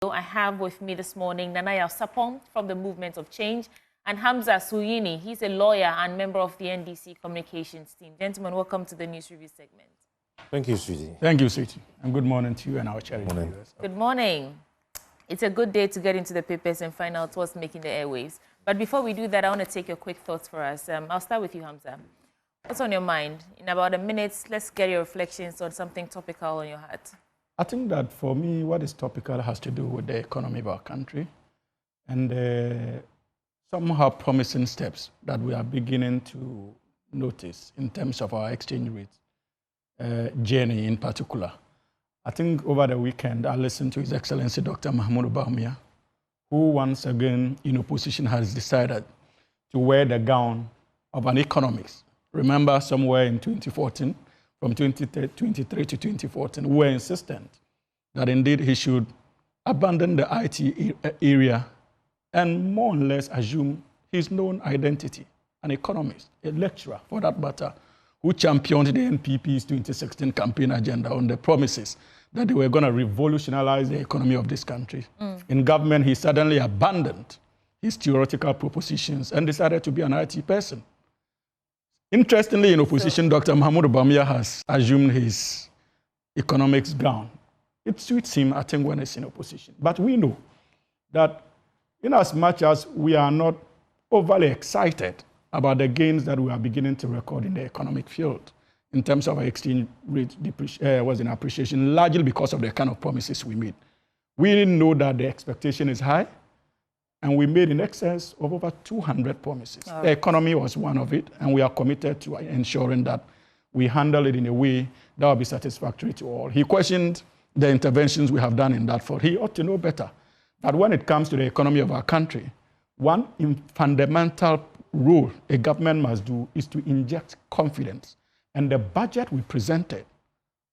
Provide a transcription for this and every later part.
studio, I have with me this morning Nanaya Sapong from the Movement of Change and Hamza Suyini. He's a lawyer and member of the NDC communications team. Gentlemen, welcome to the News Review segment. Thank you, Sweetie. Thank you, Sweetie. And good morning to you and our charity viewers. Good morning. It's a good day to get into the papers and find out what's making the airwaves. But before we do that, I want to take your quick thoughts for us. I'll start with you, Hamza. What's on your mind? In about a minute, let's get your reflections on something topical on your heart. I think that for me, what is topical has to do with the economy of our country and somehow promising steps that we are beginning to notice in terms of our exchange rate journey in particular. I think over the weekend, I listened to His Excellency Dr. Mahmoud Bawumia, who once again in opposition has decided to wear the gown of an economist. Remember, somewhere in 2014, from 2023 to 2014, we were insistent that indeed he should abandon the IT area and more or less assume his known identity, an economist, a lecturer for that matter, who championed the NPP's 2016 campaign agenda on the promises that they were going to revolutionize the economy of this country. In government, he suddenly abandoned his theoretical propositions and decided to be an IT person. Interestingly, in opposition, Dr. Mahmoud Bawumia has assumed his economics gown. It suits him, I think, when he's in opposition. But we know that in as much as we are not overly excited about the gains that we are beginning to record in the economic field in terms of our exchange rate was in appreciation, largely because of the kind of promises we made. We know that the expectation is high, and we made in excess of over 200 promises. Oh. The economy was one of it, and we are committed to ensuring that we handle it in a way that will be satisfactory to all. He questioned the interventions we have done in that field. He ought to know better that when it comes to the economy of our country, one fundamental role a government must do is to inject confidence. And the budget we presented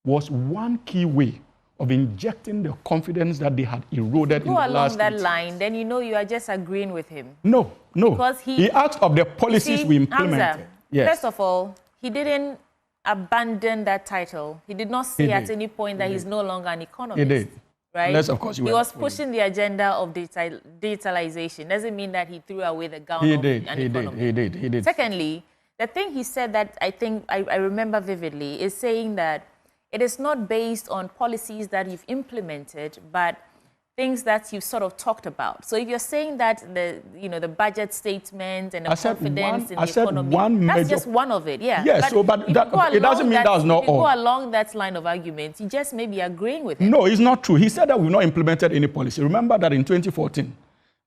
was one key way of injecting the confidence that they had eroded in the last 18 months. Go along that line, then you know you are just agreeing with him. No. Because he asked of the policies we implemented. Hamza, yes. First of all, he didn't abandon that title. He did not say at any point that he's no longer an economist. He did. Right? Unless, of course, he was pushing the agenda of digitalization. Doesn't mean that he threw away the gown of an economist. He did. Secondly, the thing he said that I think I remember vividly is saying that it is not based on policies that you've implemented, but things that you've sort of talked about. So if you're saying that the budget statement and the confidence in the economy, that's just one of it, yeah. Yes, but it doesn't mean that's not all. If you go along that line of argument, you just maybe agreeing with him. No, it's not true. He said that we've not implemented any policy. Remember that in 2014,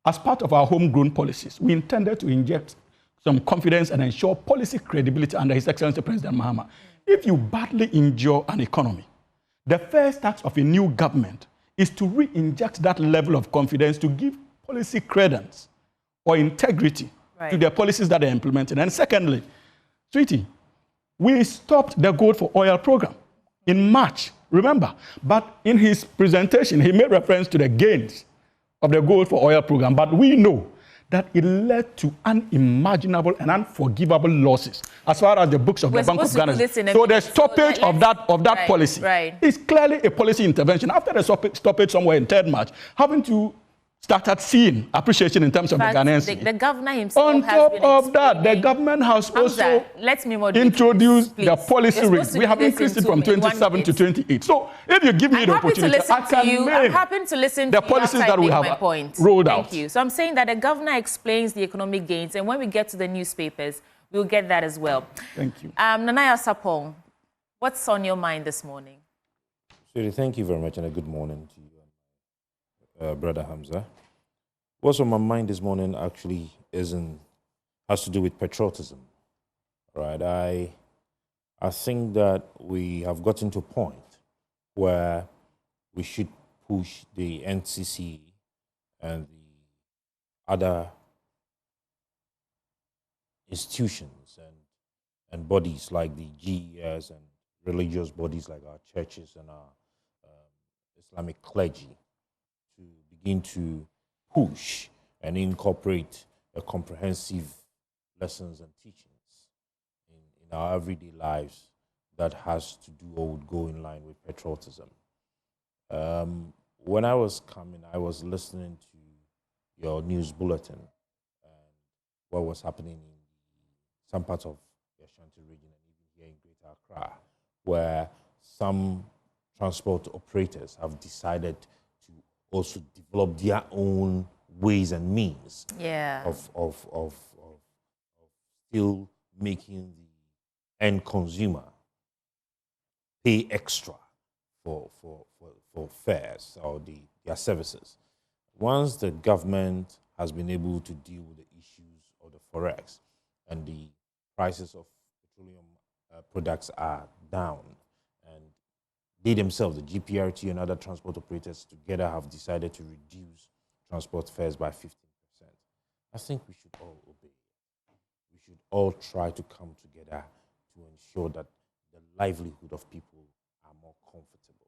as part of our homegrown policies, we intended to inject some confidence and ensure policy credibility under His Excellency President Mahama. If you badly injure an economy, the first task of a new government is to re-inject that level of confidence to give policy credence or integrity to the policies that are implemented. And secondly, Sweetie, we stopped the gold for oil program in March, remember? But in his presentation, he made reference to the gains of the gold for oil program. But we know that it led to unimaginable and unforgivable losses as far as the books of the Bank of Ghana. So the stoppage of that policy is clearly a policy intervention. After the stoppage somewhere in 3rd March, having to started seeing appreciation in terms of the Ghanaians. The governor himself on top of that, the government has also introduced the policy rate. We have increased it from 27 to 28. So if you give me the opportunity, I can name the policies that we have rolled out. Thank you. So I'm saying that the governor explains the economic gains, and when we get to the newspapers, we'll get that as well. Thank you. Nanaya Sapong, what's on your mind this morning? Sweetie, thank you very much, and a good morning to you. Brother Hamza. What's on my mind this morning actually has to do with patriotism. Right? I think that we have gotten to a point where we should push the NCC and the other institutions and bodies like the GES and religious bodies like our churches and our Islamic clergy to begin to push and incorporate a comprehensive lessons and teachings in our everyday lives that has to do or would go in line with patriotism. when I was coming, I was listening to your news bulletin and what was happening in some parts of the Ashanti region and even here in Greater Accra, where some transport operators have decided to also develop their own ways and means of still making the end consumer pay extra for fares or their services. Once the government has been able to deal with the issues of the forex and the prices of petroleum products are down, and they themselves, the GPRT and other transport operators together have decided to reduce transport fares by 15%, I think we should all obey. We should all try to come together to ensure that the livelihood of people are more comfortable.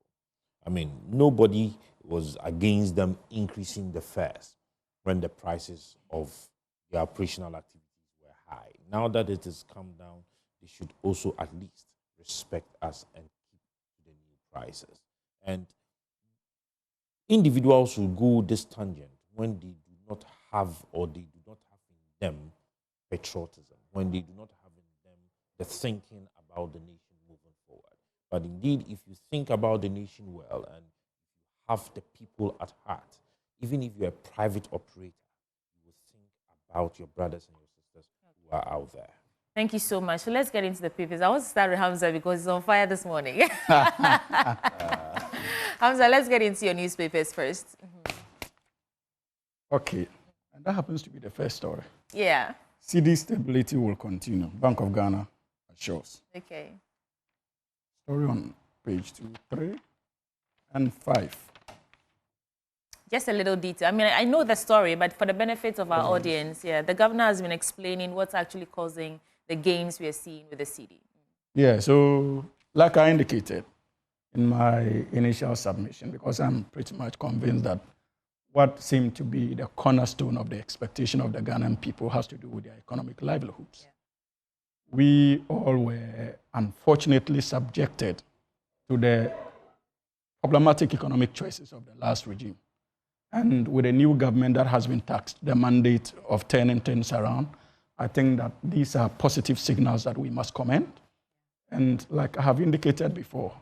I mean, nobody was against them increasing the fares when the prices of the operational activities were high. Now that it has come down, they should also at least respect us and keep to the new prices. And individuals will go this tangent when they do not have, or they do not have in them, patriotism, when they do not have in them the thinking about the nation moving forward. But indeed, if you think about the nation well and you have the people at heart, even if you're a private operator, you will think about your brothers and your sisters who are out there. Thank you so much. So let's get into the papers. I want to start with Hamza because he's on fire this morning. Hamza, let's get into your newspapers first. Okay, and that happens to be the first story. Yeah. CD stability will continue. Bank of Ghana assures. Okay. Story on page 2, 3, and 5. Just a little detail. I mean, I know the story, but for the benefit of our audience, yeah, the governor has been explaining what's actually causing the gains we are seeing with the CD. Yeah, so like I indicated in my initial submission, because I'm pretty much convinced that what seemed to be the cornerstone of the expectation of the Ghanaian people has to do with their economic livelihoods. Yeah. We all were unfortunately subjected to the problematic economic choices of the last regime. And with a new government that has been tasked the mandate of turning things around, I think that these are positive signals that we must commend. And like I have indicated before,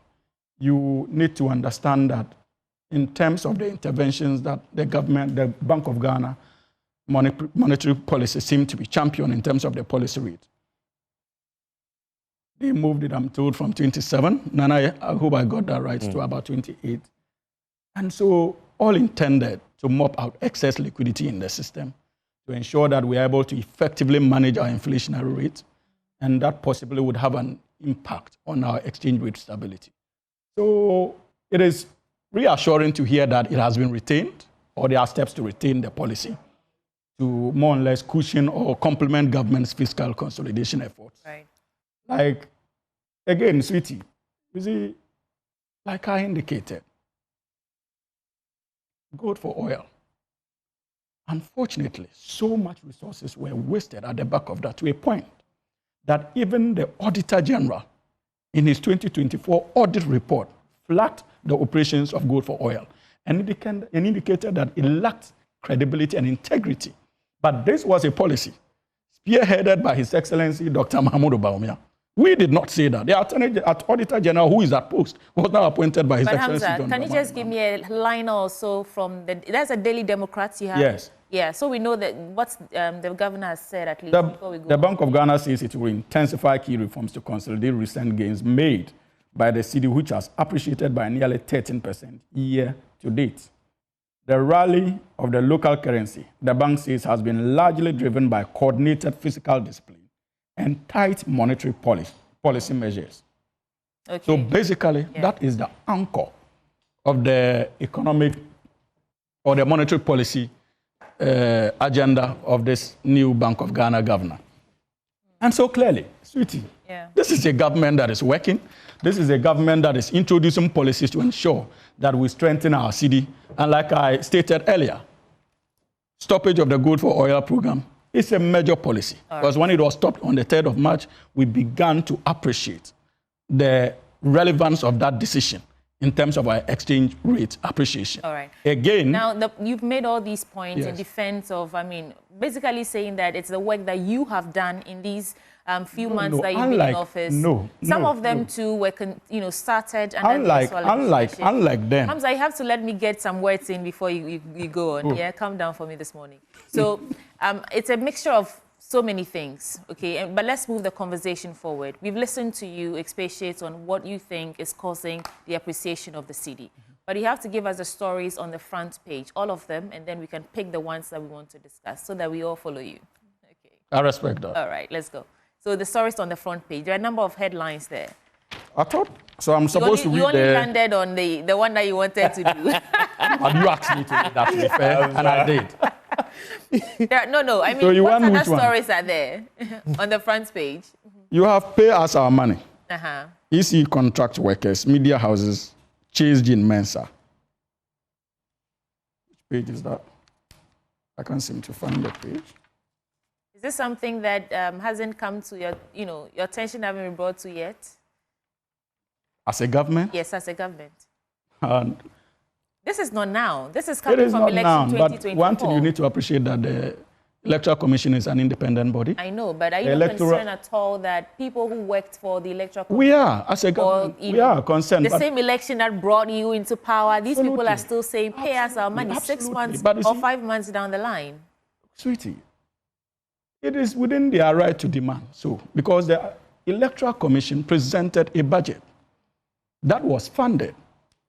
you need to understand that in terms of the interventions that the government, the Bank of Ghana, monetary policy seem to be champion in terms of the policy rate. They moved it, I'm told, from 27, and I hope I got that right, to about 28. And so all intended to mop out excess liquidity in the system to ensure that we are able to effectively manage our inflationary rate, and that possibly would have an impact on our exchange rate stability. So it is reassuring to hear that it has been retained, or there are steps to retain the policy to more or less cushion or complement government's fiscal consolidation efforts. Right. Like, again, sweetie, you see, like I indicated, gold for oil. Unfortunately, so much resources were wasted at the back of that to a point that even the Auditor General, in his 2024 audit report, flagged the operations of gold for oil and indicated that it lacked credibility and integrity. But this was a policy spearheaded by His Excellency Dr. Mahmoud Bawumia. We did not say that. The Auditor General, who is at post, was now appointed by His Excellency Hamza, John can you just give me a line also from that's a Daily Democrat you have? Yes. Yeah, so we know that what the governor has said, at least before we go. The Bank of Ghana says it will intensify key reforms to consolidate recent gains made by the city, which has appreciated by nearly 13% year to date. The rally of the local currency, the bank says, has been largely driven by coordinated fiscal discipline and tight monetary policy measures. Okay. So basically, that is the anchor of the economic or the monetary policy agenda of this new Bank of Ghana governor. And so clearly, sweetie, this is a government that is working. This is a government that is introducing policies to ensure that we strengthen our city. And like I stated earlier, stoppage of the gold for oil program is a major policy. Because when it was stopped on the 3rd of March, we began to appreciate the relevance of that decision in terms of our exchange rate appreciation. All right. Again, now you've made all these points in Yes. defense of, basically saying that it's the work that you have done in these few months that you've been in office. Some of them too were, started under the actual administration. Unlike them. Hamza, you have to let me get some words in before you go on. Yeah, calm down for me this morning. So it's a mixture of so many things, okay? But let's move the conversation forward. We've listened to you expatiate on what you think is causing the appreciation of the cedi. But you have to give us the stories on the front page, all of them, and then we can pick the ones that we want to discuss so that we all follow you. Okay. I respect that. All right, let's go. So the stories on the front page, there are a number of headlines there. I thought, so I'm supposed to read You only landed on the one that you wanted to do. And you asked me to read that, to be fair, and I did. No. I mean, So you what want other which one? stories are there on the front page? You have pay us our money. Uh-huh. EC contract workers, media houses, chased in Mensa. Which page is that? I can't seem to find the page. Is this something that hasn't come to your attention, haven't been brought to yet? As a government? Yes, as a government. And This is not now. This is it coming is from not election now, but 2024. one thing you need to appreciate that the Electoral Commission is an independent body. I know, but are you not concerned at all that people who worked for the Electoral Commission... We are, as a government, we are concerned. The same election that brought you into power, these people are still saying, pay us our money Absolutely. 6 months But you or see, 5 months down the line. Sweetie, it is within their right to demand. So, because the Electoral Commission presented a budget that was funded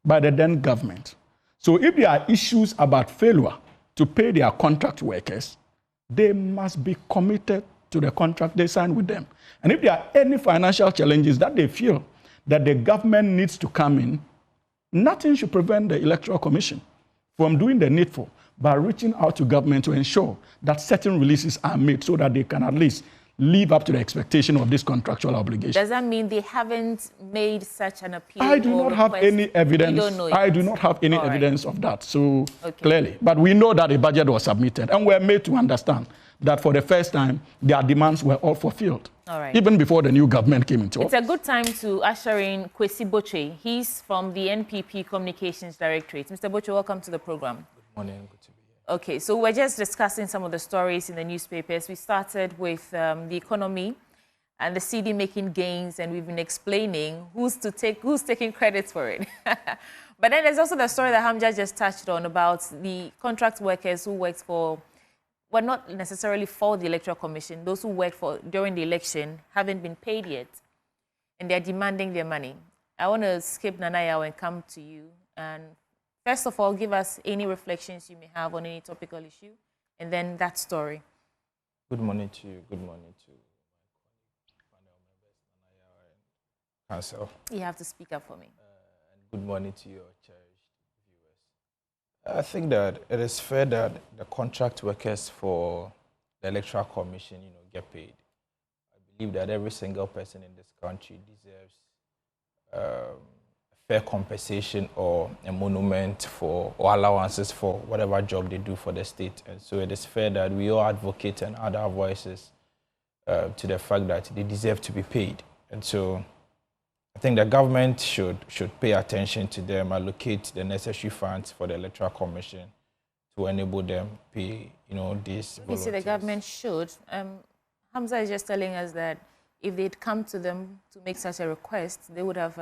by the then government. So if there are issues about failure to pay their contract workers, they must be committed to the contract they signed with them. And if there are any financial challenges that they feel that the government needs to come in, nothing should prevent the Electoral Commission from doing the needful by reaching out to government to ensure that certain releases are made so that they can at least live up to the expectation of this contractual obligation. Does that mean they haven't made such an appeal? I do not have any evidence. You don't know I it? do not have any All right. evidence of that. So Okay. clearly, but we know that a budget was submitted, and we're made to understand that for the first time, their demands were all fulfilled. All right. Even before the new government came into It's office. a good time to usher in Kwesi Boche. He's from the NPP Communications Directorate. Mr. Boche, welcome to the program. Good morning. Good to be here. Okay, so we're just discussing some of the stories in the newspapers. We started with the economy and the cedi making gains, and we've been explaining who's taking credit for it. But then there's also the story that Hamza just touched on about the contract workers who worked for, well, not necessarily for the Electoral Commission, those who worked for during the election haven't been paid yet, and they're demanding their money. I want to skip Nanaya and come to you. And first of all, give us any reflections you may have on any topical issue, and then that story. Good morning to you. Good morning to panel members, Nanaya and Council. You have to speak up for me. And good morning to your cherished viewers. I think that it is fair that the contract workers for the Electoral Commission, get paid. I believe that every single person in this country deserves fair compensation or a monument for or allowances for whatever job they do for the state. And so it is fair that we all advocate and add our voices to the fact that they deserve to be paid. And so I think the government should pay attention to them, allocate the necessary funds for the Electoral Commission to enable them pay, these You volunteers. see, the government should. Hamza is just telling us that if they'd come to them to make such a request, they would have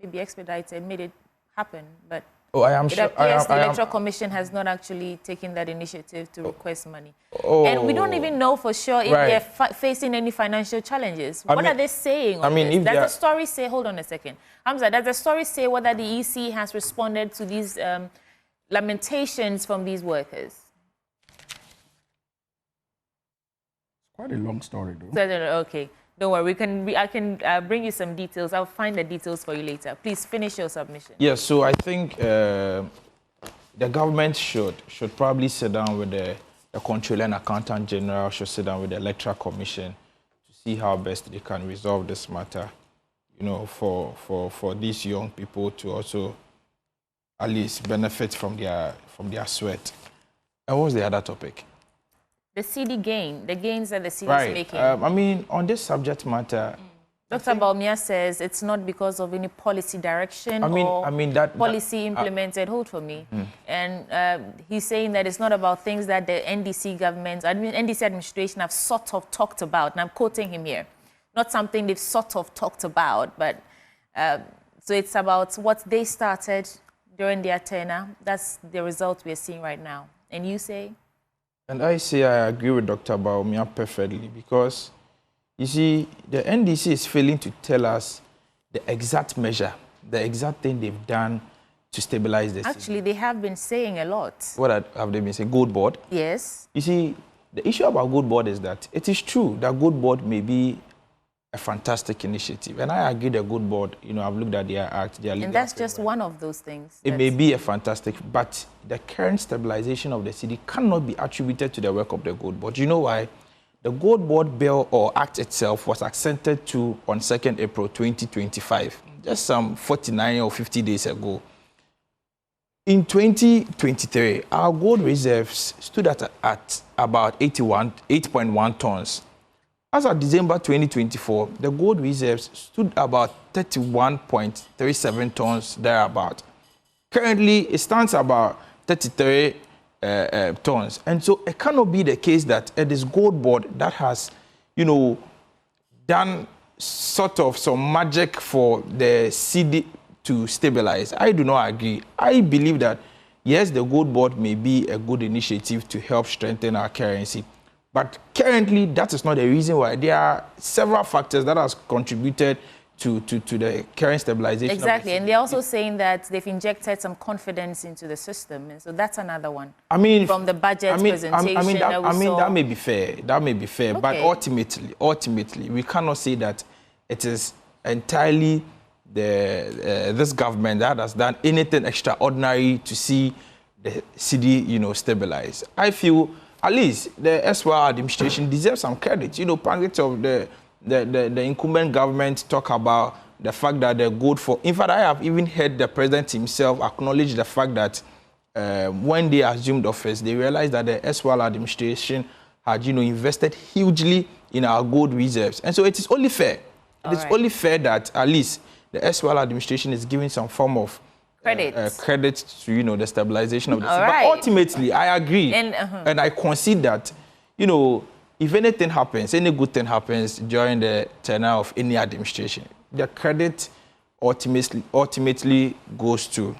maybe expedited, made it happen. But Oh, I am it sure. appears the Electoral Commission has not actually taken that initiative to request money. Oh, And we don't even know for sure if right. they're facing any financial challenges. What are they saying on this? if Does they the are- story say, hold on a second, Hamza, does the story say whether the EC has responded to these lamentations from these workers? Quite a long story, though. Okay, don't worry. I can bring you some details. I'll find the details for you later. Please finish your submission. Yes, so I think the government should probably sit down with the Controller and Accountant General, should sit down with the Electoral Commission to see how best they can resolve this matter, for these young people to also at least benefit from their sweat. And what was the other topic? The cedi gain, the gains that the cedi is Right. making. I mean, on this subject matter, Dr. Baumia says it's not because of any policy direction that policy implemented. Hold for me. And he's saying that it's not about things that the NDC government, NDC administration have sort of talked about. And I'm quoting him here. Not something they've sort of talked about, but so it's about what they started during their tenure. That's the result we're seeing right now. And you say? And I say I agree with Dr. Baumia perfectly, because you see, the NDC is failing to tell us the exact measure, the exact thing they've done to stabilize the city. Actually, they have been saying a lot. What have they been saying? Gold board? Yes. You see, the issue about gold board is that it is true that gold board may be a fantastic initiative. And I agree the gold board, I've looked at their act, their legal and that's framework. just one of those things. It may be a fantastic, but the current stabilization of the city cannot be attributed to the work of the gold board. You know why? The Gold Board Bill or Act itself was accented to on 2nd April 2025, just some 49 or 50 days ago. In 2023, our gold reserves stood at about 8.1 tons. As of December 2024, the gold reserves stood about 31.37 tons thereabout. Currently, it stands about 33 tons. And so it cannot be the case that it is gold board that has, done sort of some magic for the city to stabilize. I do not agree. I believe that, yes, the gold board may be a good initiative to help strengthen our currency. But currently, that is not the reason why. There are several factors that have contributed to the current stabilization. Exactly, and they're also saying that they've injected some confidence into the system, and so that's another one. From the budget presentation, that may be fair. That may be fair, okay. But ultimately, we cannot say that it is entirely this government that has done anything extraordinary to see the city, stabilize. I feel at least the SWR administration deserves some credit. Pundits of the incumbent government talk about the fact that they're good for. In fact, I have even heard the president himself acknowledge the fact that when they assumed office, they realized that the SWR administration had, invested hugely in our gold reserves. And so it is only fair. It is only fair that at least the SWR administration is giving some form of credit to, the stabilization of the city. But ultimately, I agree. And I concede that, if anything happens, any good thing happens during the tenure of any administration, the credit ultimately goes to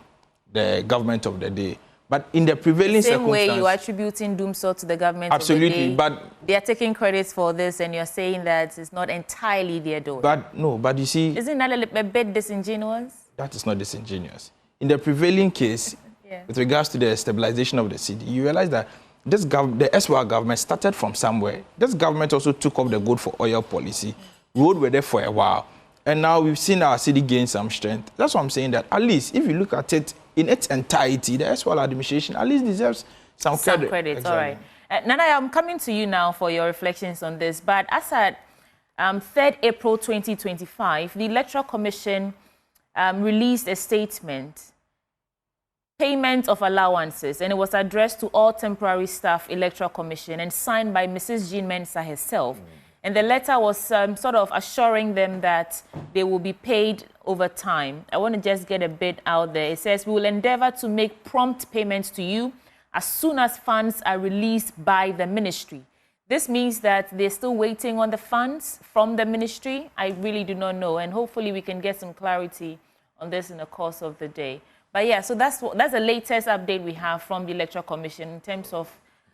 the government of the day. But in the prevailing circumstances... Same way you are attributing doomsday to the government absolutely, of the day. But they are taking credit for this, and you're saying that it's not entirely their doing. But you see... Isn't that a bit disingenuous? That is not disingenuous. In the prevailing case, with regards to the stabilization of the city, you realize that the SWR government started from somewhere. This government also took up the gold for oil policy. Road were there for a while. And now we've seen our city gain some strength. That's why I'm saying that at least if you look at it in its entirety, the SWR administration at least deserves some credit. Some credit, exactly. All right. Nana, I'm coming to you now for your reflections on this. But as at 3rd April 2025, the Electoral Commission released a statement, payment of allowances, and it was addressed to all temporary staff Electoral Commission and signed by Mrs. Jean Mensah herself. And the letter was sort of assuring them that they will be paid over time. I want to just get a bit out there. It says, we will endeavor to make prompt payments to you as soon as funds are released by the ministry. This means that they're still waiting on the funds from the ministry. I really do not know, and hopefully we can get some clarity on this in the course of the day. But yeah, so that's the latest update we have from the Electoral Commission in terms of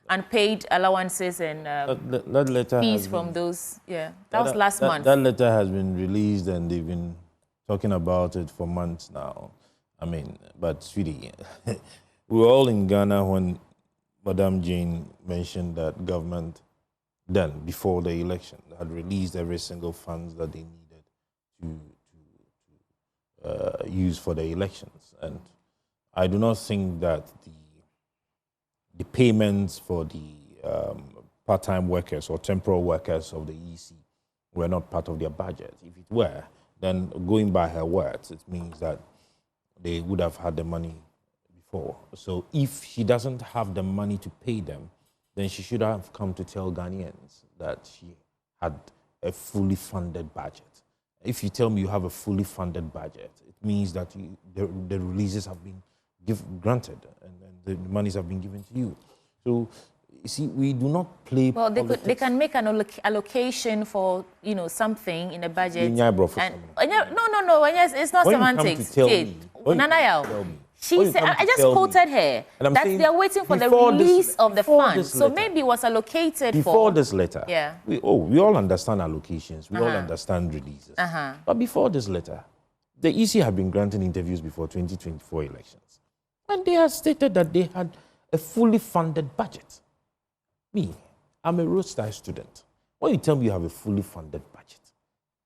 unpaid allowances and that letter fees from those. Yeah, that was last month. That letter has been released and they've been talking about it for months now. But sweetie, we were all in Ghana when Madame Jane mentioned that government then, before the election, had released every single funds that they needed to use for the elections. And I do not think that the payments for the part-time workers or temporal workers of the EC were not part of their budget. If it were, then going by her words, it means that they would have had the money before. So if she doesn't have the money to pay them, then she should have come to tell Ghanaians that she had a fully funded budget. if you tell me you have a fully funded budget, it means that the releases have been granted and the monies have been given to you. So, you see, we do not play politics. They can make an allocation for, something in a budget. No, it's not semantics. She said, I just quoted her, that they are waiting for the release of the funds. So maybe it was allocated before this letter. Yeah. We all understand allocations. We all understand releases. But before this letter, the EC had been granting interviews before 2024 elections. And they had stated that they had a fully funded budget. Me, I'm a roadside student. When you tell me you have a fully funded budget,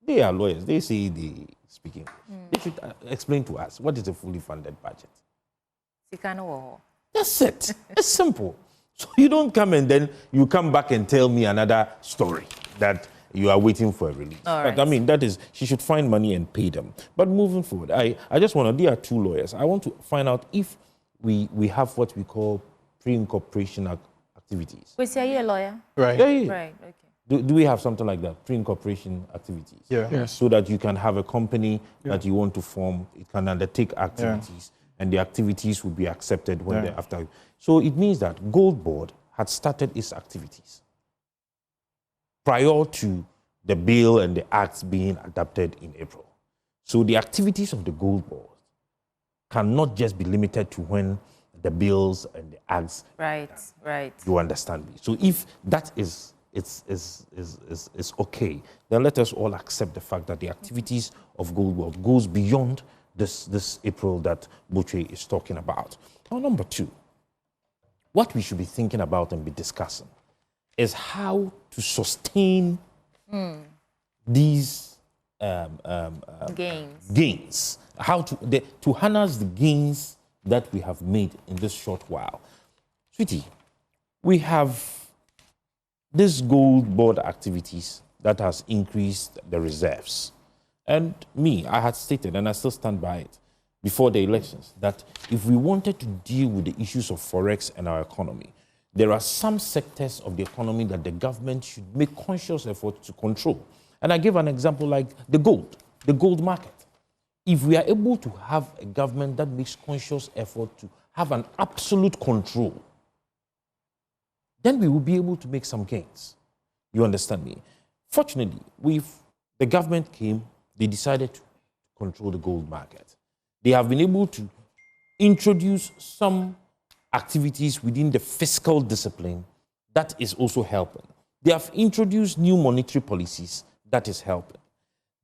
they are lawyers. They say they speak English. They should explain to us, what is a fully funded budget? That's it. It's simple. So you don't come and then you come back and tell me another story that you are waiting for a release. Right. But, I mean, that is, she should find money and pay them. But moving forward, I just want to, there are two lawyers. I want to find out if we have what we call pre-incorporation activities. Was you a lawyer? Right. Yeah. Right, okay. Do we have something like that, pre-incorporation activities? Yeah. Yes. So that you can have a company that you want to form, it can undertake activities, and the activities will be accepted when they're after. So it means that Gold Board had started its activities prior to the bill and the acts being adopted in April. So the activities of the Gold Board cannot just be limited to when the bills and the acts. Right. You understand me? So if that is okay, then let us all accept the fact that the activities of Gold Board goes beyond this April that Butchie is talking about. Now, number two, what we should be thinking about and be discussing is how to sustain these gains. How to harness the gains that we have made in this short while. Sweetie, we have this Gold Board activities that has increased the reserves. And I had stated, and I still stand by it, before the elections, that if we wanted to deal with the issues of Forex and our economy, there are some sectors of the economy that the government should make conscious effort to control. And I give an example like the gold market. If we are able to have a government that makes conscious effort to have an absolute control, then we will be able to make some gains. You understand me? Fortunately, the government came, they decided to control the gold market. They have been able to introduce some activities within the fiscal discipline that is also helping. They have introduced new monetary policies that is helping.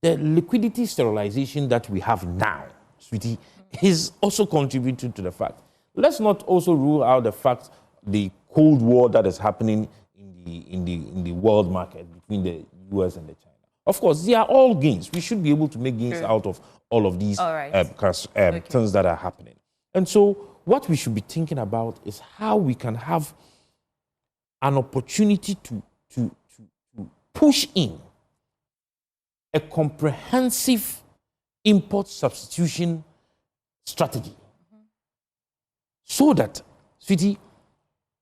The liquidity sterilization that we have now, sweetie, is also contributing to the fact. Let's not also rule out the fact the Cold War that is happening in the world market between the US and the China. Of course, they are all gains. We should be able to make gains out of all of these things that are happening. And so what we should be thinking about is how we can have an opportunity to push in a comprehensive import substitution strategy. So that, sweetie,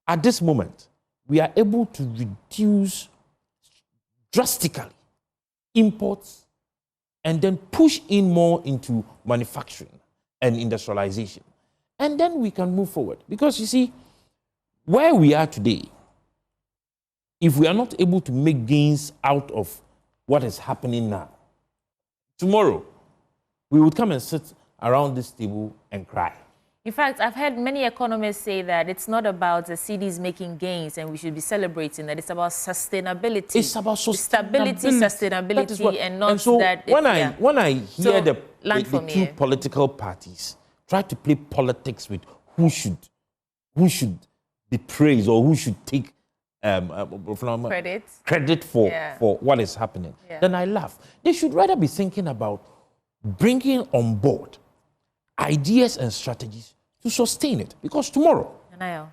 at this moment, we are able to reduce drastically imports and then push in more into manufacturing and industrialization. And then we can move forward. Because you see, where we are today, if we are not able to make gains out of what is happening now, tomorrow, we would come and sit around this table and cry. In fact, I've heard many economists say that it's not about the CDs making gains and we should be celebrating that. It's about sustainability. It's about stability, sustainability, and not and so that. When I hear the two me. political parties try to play politics with who should be praised or who should take credit for what is happening, then I laugh. They should rather be thinking about bringing on board ideas and strategies to sustain it. Because tomorrow, now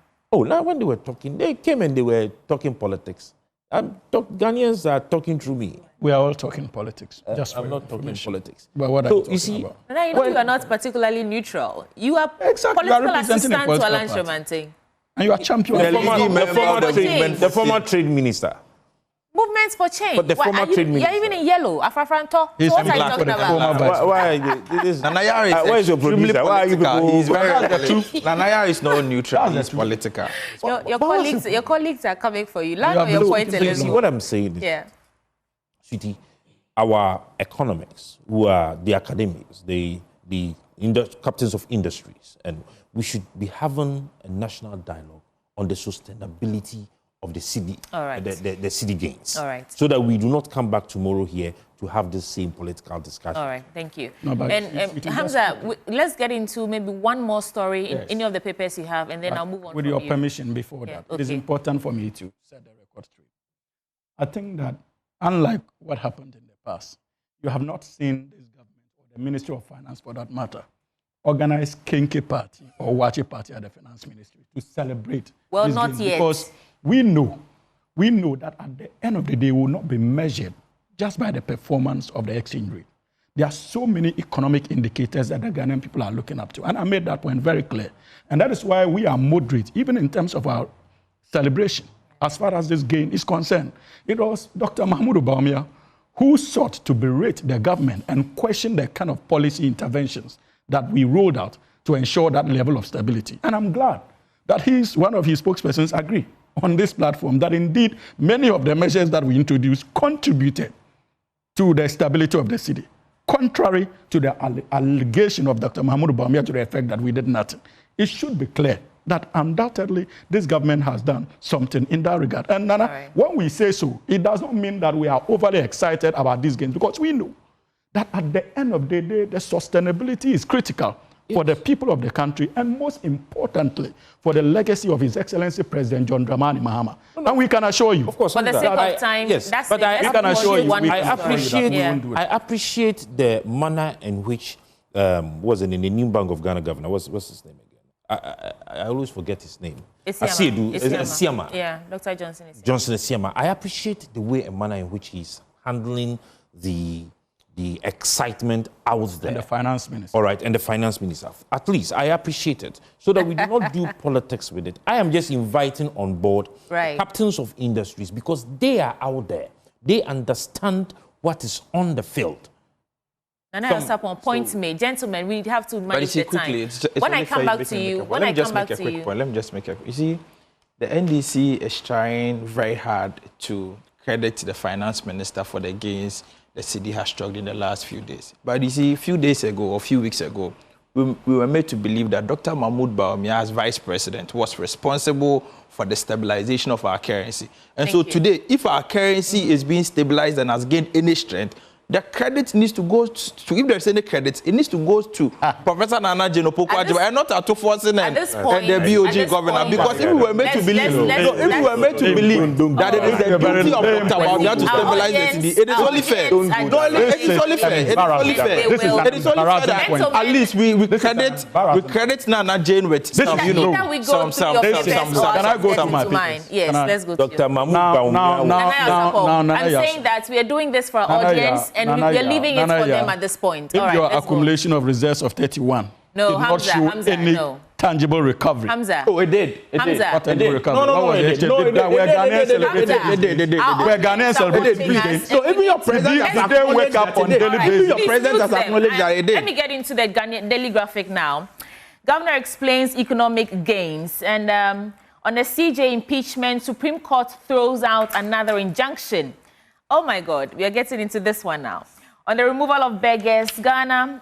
when they were talking, they came and they were talking politics. Ghanaians are talking through me. We are all talking politics. I'm not talking politics. But what so I'm you see, about. You are not particularly neutral. You are political assistant to Alan Shomanting. And you are champion. The former trade minister. Movements for change. But the former trade minister. You're even in yellow. Afrafranto. He's So what are you black talking for the about? former vice Why are you? Where is your extremely producer? Why are you political. people? He's very That's the truth. Nanaya is not neutral. That's the He's truth. political. Your colleagues are coming for you. Land You on have your no- point, See, See, Elizabeth. what I'm saying is, Yeah. Sweetie, our economics, who are the academics, the captains of industries, and we should be having a national dialogue on the sustainability of the city, All right. the city gains. All right. So that we do not come back tomorrow here to have the same political discussion. All right, thank you. No, but and it is Hamza, let's get into maybe one more story in Yes. any of the papers you have, and then I'll move on With from your you. permission, before Yeah, that, it is okay. important for me to set the record straight. I think that, unlike what happened in the past, you have not seen this government or the Ministry of Finance, for that matter, organize Kinky Party or Wachi Party at the Finance Ministry to celebrate. Well, this not gain, yet. because we know that at the end of the day, we will not be measured just by the performance of the exchange rate. There are so many economic indicators that the Ghanaian people are looking up to. And I made that point very clear. And that is why we are moderate, even in terms of our celebration, as far as this gain is concerned. It was Dr. Mahmoud Bawumia who sought to berate the government and question the kind of policy interventions that we rolled out to ensure that level of stability. And I'm glad that one of his spokespersons agree on this platform that indeed many of the measures that we introduced contributed to the stability of the city, contrary to the allegation of Dr. Mahmoud Bawumia to the effect that we did nothing. It should be clear that undoubtedly this government has done something in that regard. And Nana, Right. when we say so, it does not mean that we are overly excited about these gains, because we know that at the end of the day, the sustainability is critical for the people of the country, and most importantly, for the legacy of His Excellency President John Dramani Mahama. And we can assure you, Of course, For the Hamza, sake of time, yes, that's but it. I That's can assure you, one we I can story. appreciate, we won't do it. I appreciate the manner in which was it in the new Bank of Ghana governor? What's his name again? I always forget his name. Isiama. Isiama. Yeah, Dr. Johnson Isiama. Johnson Isiama. I appreciate the way and manner in which he's handling the excitement out there. and the finance minister. All right, and the finance minister. At least I appreciate it, so that we do not do politics with it. I am just inviting on board Right. captains of industries, because they are out there. They understand what is on the field. And I also upon points made. Gentlemen, we have to But you manage see, the quickly, time. it's When I only come fair back you to make a you, point. when Let I me just come make back a to quick you. point. Let me just make a quick. You see, the NDC is trying very hard to credit the finance minister for the gains the city has struggled in the last few days. But you see, a few days ago or a few weeks ago, we were made to believe that Dr. Mahmoud Bawumia, as vice president, was responsible for the stabilization of our currency. And Thank so you. today, if our currency is being stabilized and has gained any strength, the credit needs to go to, if there's any credit, it needs to go to Professor Nana Jenopoko At this- and not to Forcing at and this point- the at BOG this governor. point- Because if we were made to Let's- believe, let's- no, if we were made to believe that it is the duty of Dr. Bawumia to stabilize the city, it is only fair. No, it is only fair. It is only fair. This is It is only fair that embarrassing. at least we credit Nana Jane with some, you know, Either we go some, through your papers some- or can I go get to my into mine? papers? Yes, Can I- let's go to Dr. you. Mahmoud Now- Bawumia. now- Nana Yasako, Nana I'm Yas- saying that we are doing this for our Nana audience, Ya- and Nana we're Ya- leaving it Nana for Ya. them at this point. If All right, your let's go. accumulation of reserves of 31 No, did not Hamza, show Hamza, any no. tangible recovery. Hamza. Oh, it did. It did. Hamza. What It tangible did. recovery? No, What was it it? did. No, it did. We're It did. Ghanaians It did. celebrating It did. It did. Our We're audience Ghanaians are celebrating watching these us, days. So even your and president Did has they acknowledged wake up that on it did. daily Even basis? your Please president mute has them. acknowledged that it Let me did. get into the Ghanaian daily graphic now. Governor explains economic gains, and on the CJ impeachment, Supreme Court throws out another injunction. Oh my God, we are getting into this one now. On the removal of beggars, Ghana,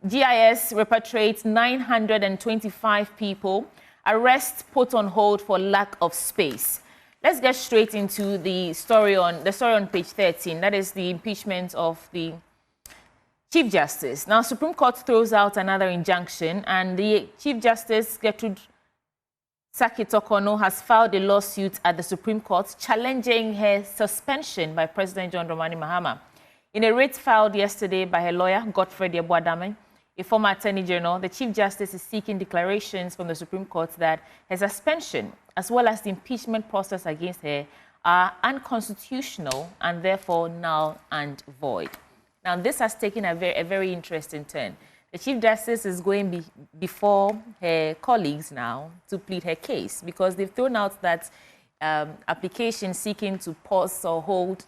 GIS repatriates 925 people. Arrest put on hold for lack of space. Let's get straight into the story on page 13. That is the impeachment of the Chief Justice. Now, Supreme Court throws out another injunction, and the Chief Justice, Gertrude Sakitokono, has filed a lawsuit at the Supreme Court challenging her suspension by President John Dramani Mahama. In a writ filed yesterday by her lawyer, Godfrey Diabwadame, a former Attorney General, the Chief Justice is seeking declarations from the Supreme Court that her suspension, as well as the impeachment process against her, are unconstitutional and therefore null and void. Now, this has taken a very interesting turn. The Chief Justice is going before her colleagues now to plead her case, because they've thrown out that application seeking to pause or hold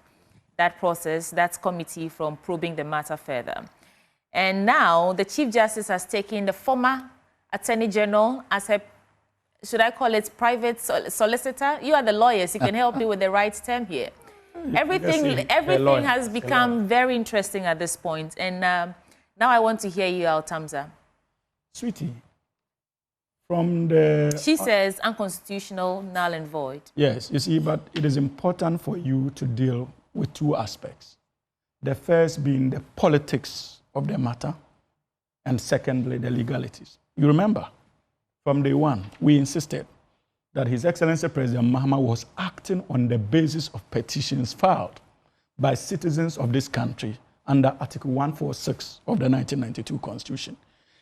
that process, that committee, from probing the matter further. And now the Chief Justice has taken the former Attorney General as her, should I call it, private solicitor? You are the lawyers, you can help me with the right term here. Everything has become very interesting at this point. And now I want to hear you out, Hamza. Sweetie, from the... She says unconstitutional, null and void. Yes, you see, but it is important for you to deal with two aspects. The first being the politics of the matter, and secondly, the legalities. You remember, from day one, we insisted that His Excellency President Mahama was acting on the basis of petitions filed by citizens of this country under Article 146 of the 1992 Constitution.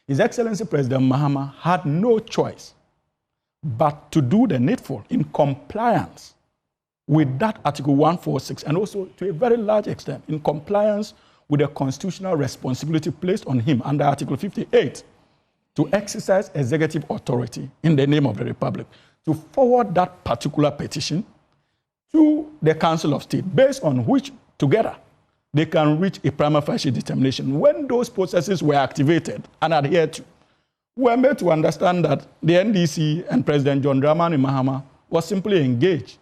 His Excellency President Mahama had no choice but to do the needful in compliance with that Article 146, and also to a very large extent in compliance with the constitutional responsibility placed on him under Article 58 to exercise executive authority in the name of the Republic, to forward that particular petition to the Council of State, based on which, together, they can reach a prima facie determination. When those processes were activated and adhered to, we were made to understand that the NDC and President John Dramani Mahama was simply engaged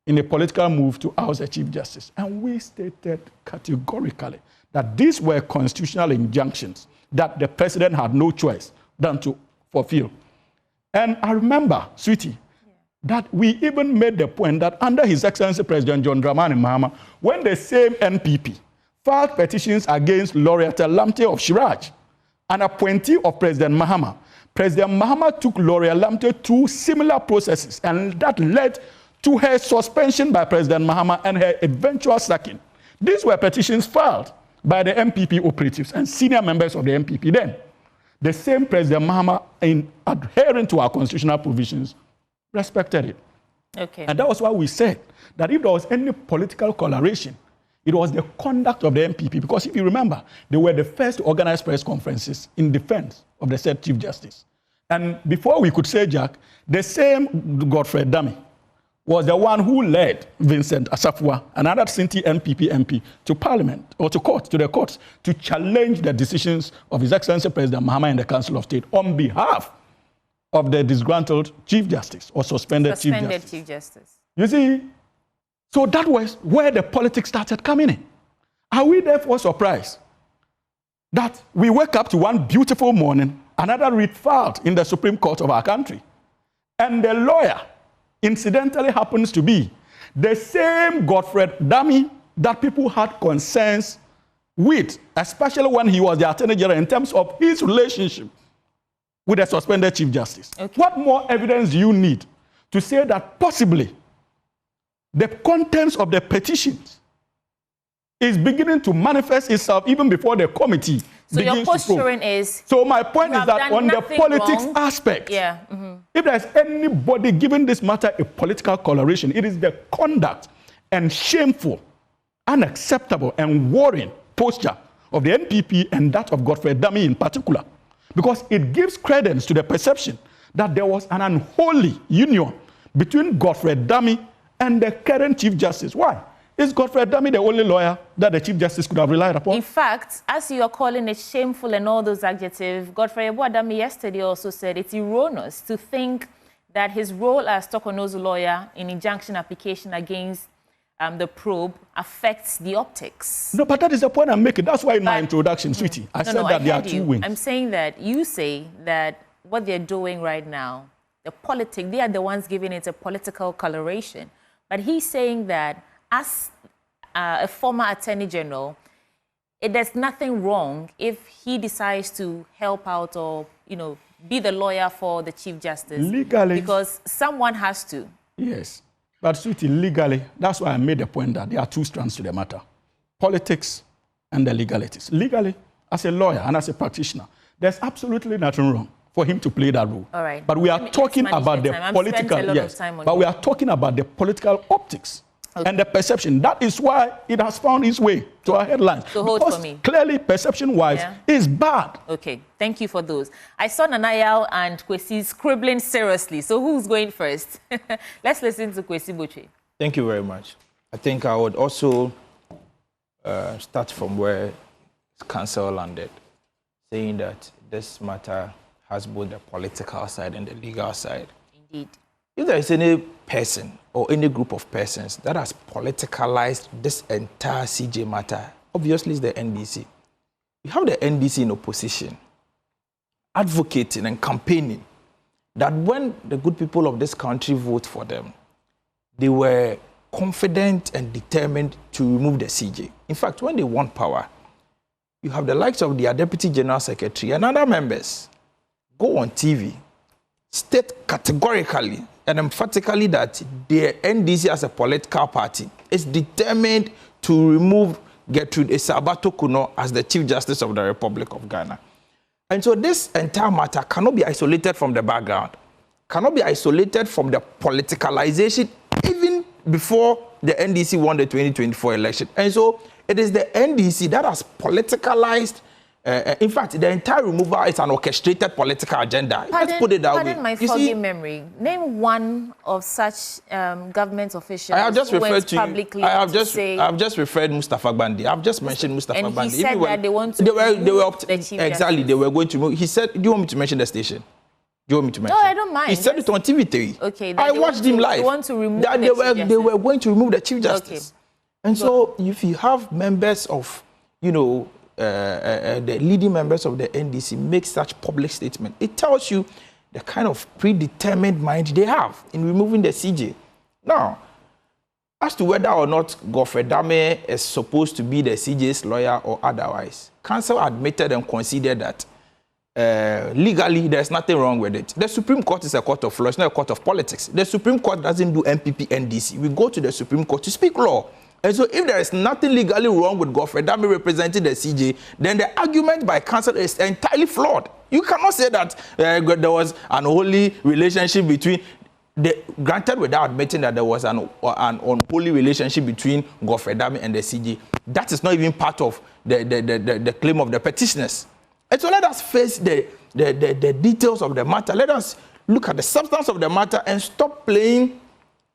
in a political move to oust the Chief Justice. And we stated categorically that these were constitutional injunctions that the President had no choice than to fulfill. And I remember, sweetie, that we even made the point that under His Excellency President John Dramani Mahama, when the same NPP filed petitions against Laureate Lamte of Shiraj, an appointee of President Mahama, President Mahama took Laureate Lamte through similar processes, and that led to her suspension by President Mahama and her eventual sacking. These were petitions filed by the MPP operatives and senior members of the MPP then. The same President Mahama, in adhering to our constitutional provisions, respected it. Okay. And that was why we said that if there was any political coloration, it was the conduct of the MPP. Because if you remember, they were the first to organize press conferences in defense of the said Chief Justice. And before we could say Jack, the same Godfrey Dami was the one who led Vincent Asafua, another Sinti NPP MP, to Parliament, or to the courts, to challenge the decisions of His Excellency President Mahama and the Council of State on behalf of the disgruntled Chief Justice, or suspended Chief Justice. You see, so that was where the politics started coming in. Are we therefore surprised that we wake up to one beautiful morning, another writ filed in the Supreme Court of our country, and the lawyer incidentally happens to be the same Godfrey Dami that people had concerns with, especially when he was the Attorney General, in terms of his relationship with the suspended Chief Justice? Okay. What more evidence do you need to say that possibly the contents of the petitions is beginning to manifest itself even before the committee so your posturing is... So my point is that on the politics aspect, if there's anybody giving this matter a political coloration, it is the conduct and shameful, unacceptable and worrying posture of the NPP and that of Godfrey Dami in particular. Because it gives credence to the perception that there was an unholy union between Godfrey Dami and the current Chief Justice. Why? Is Godfrey Dami the only lawyer that the Chief Justice could have relied upon? In fact, as you are calling it shameful and all those adjectives, Godfrey Dami yesterday also said it's erroneous to think that his role as Tokono's lawyer in injunction application against the probe affects the optics. No, but that is the point I'm making. That's why in my introduction, sweetie, I said that there are two wings. I'm saying that you say that what they're doing right now, the politics, they are the ones giving it a political coloration. But he's saying that as a former Attorney General, there's nothing wrong if he decides to help out or, be the lawyer for the Chief Justice. Legally. Because someone has to. Yes. But sweetie, legally, that's why I made the point that there are two strands to the matter. Politics and the legalities. Legally, as a lawyer and as a practitioner, there's absolutely nothing wrong for him to play that role. All right. But we are talking about the political, yes, but we are talking about the political optics and the perception. That is why it has found its way to our headlines. So hold because for me. Clearly, perception-wise, is bad. Okay, thank you for those. I saw Nanayao and Kwesi scribbling seriously. So who's going first? Let's listen to Kwesi Boche. Thank you very much. I think I would also start from where Council landed, saying that this matter has both the political side and the legal side. Indeed. If there is any person or any group of persons that has politicalized this entire CJ matter, obviously it's the NDC. You have the NDC in opposition, advocating and campaigning that when the good people of this country vote for them, they were confident and determined to remove the CJ. In fact, when they want power, you have the likes of their Deputy General Secretary and other members go on TV, state categorically and emphatically that the NDC as a political party is determined to remove Gertrude Esabato Kuno as the Chief Justice of the Republic of Ghana. And so this entire matter cannot be isolated from the background, cannot be isolated from the politicalization even before the NDC won the 2024 election. And so it is the NDC that has politicalized. In fact, the entire removal is an orchestrated political agenda. Let's put it that way. Pardon my foggy memory. Name one of such government officials I have just who referred went to publicly I have to just say... I've just referred Mustafa Bandi. I've just mentioned Mustafa Bandi. And he said that they want to remove the Chief exactly, Justice. they were going to remove. He said, do you want me to mention the station? Do you want me to mention? No, I don't mind. He said it on TV3. Okay. I watched him live. They want to remove that the Chief Justice. They were going to remove the Chief Justice. Okay. And so if you have members of, you know, the leading members of the NDC make such public statement, it tells you the kind of predetermined mind they have in removing the CJ. Now, as to whether or not Godfrey Dame is supposed to be the CJ's lawyer or otherwise, Council admitted and conceded that legally there's nothing wrong with it. The Supreme Court is a court of law, it's not a court of politics. The Supreme Court doesn't do MPP NDC. We go to the Supreme Court to speak law. And so if there is nothing legally wrong with Godfrey Dame representing the CJ, then the argument by Council is entirely flawed. You cannot say that there was an unholy relationship between, granted without admitting that there was an unholy relationship between Godfrey Dame and the CJ. That is not even part of the claim of the petitioners. And so let us face the details of the matter. Let us look at the substance of the matter and stop playing,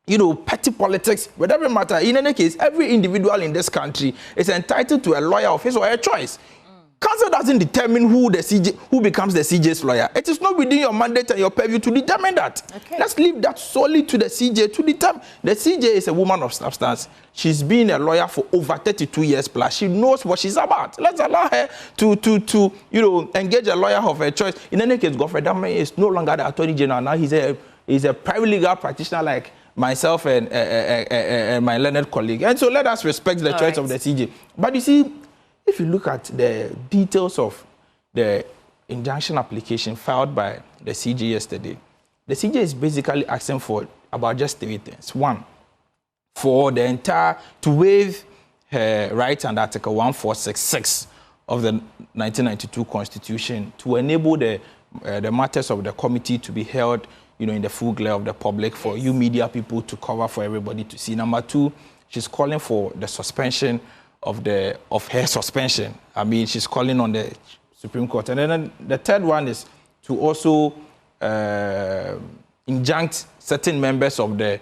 you know, petty politics with every matter. In any case, every individual in this country is entitled to a lawyer of his or her choice. Council doesn't determine who becomes the CJ's lawyer. It is not within your mandate and your purview to determine that. Okay. Let's leave that solely to the CJ to determine. The CJ is a woman of substance. She's been a lawyer for over 32 years plus. She knows what she's about. Let's allow her to you know, engage a lawyer of her choice. In any case, Godfrey Dame is no longer the Attorney General. Now he's a private legal practitioner like myself and my learned colleague. And so let us respect the choice of the CJ. But you see, if you look at the details of the injunction application filed by the CJ yesterday, the CJ is basically asking for about just three things. One, for the entire, to waive her right under Article 1466 of the 1992 Constitution to enable the matters of the committee to be held, you know, in the full glare of the public for you media people to cover for everybody to see. Number two, she's calling for the suspension of her suspension. I mean, she's calling on the Supreme Court. And then the third one is to also injunct certain members of the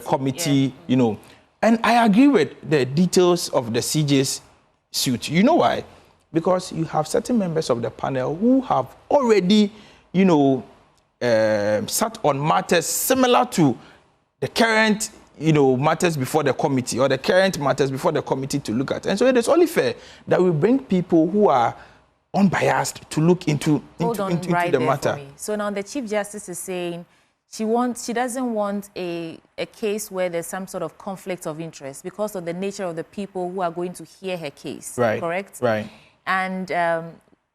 committee, yeah. You know. And I agree with the details of the CJ's suit. You know why? Because you have certain members of the panel who have already, you know, sat on matters similar to the current, you know, matters before the committee or the current matters before the committee to look at. And so it is only fair that we bring people who are unbiased to look into the matter. So now the Chief Justice is saying she doesn't want a case where there's some sort of conflict of interest because of the nature of the people who are going to hear her case. Right. Correct? Right. And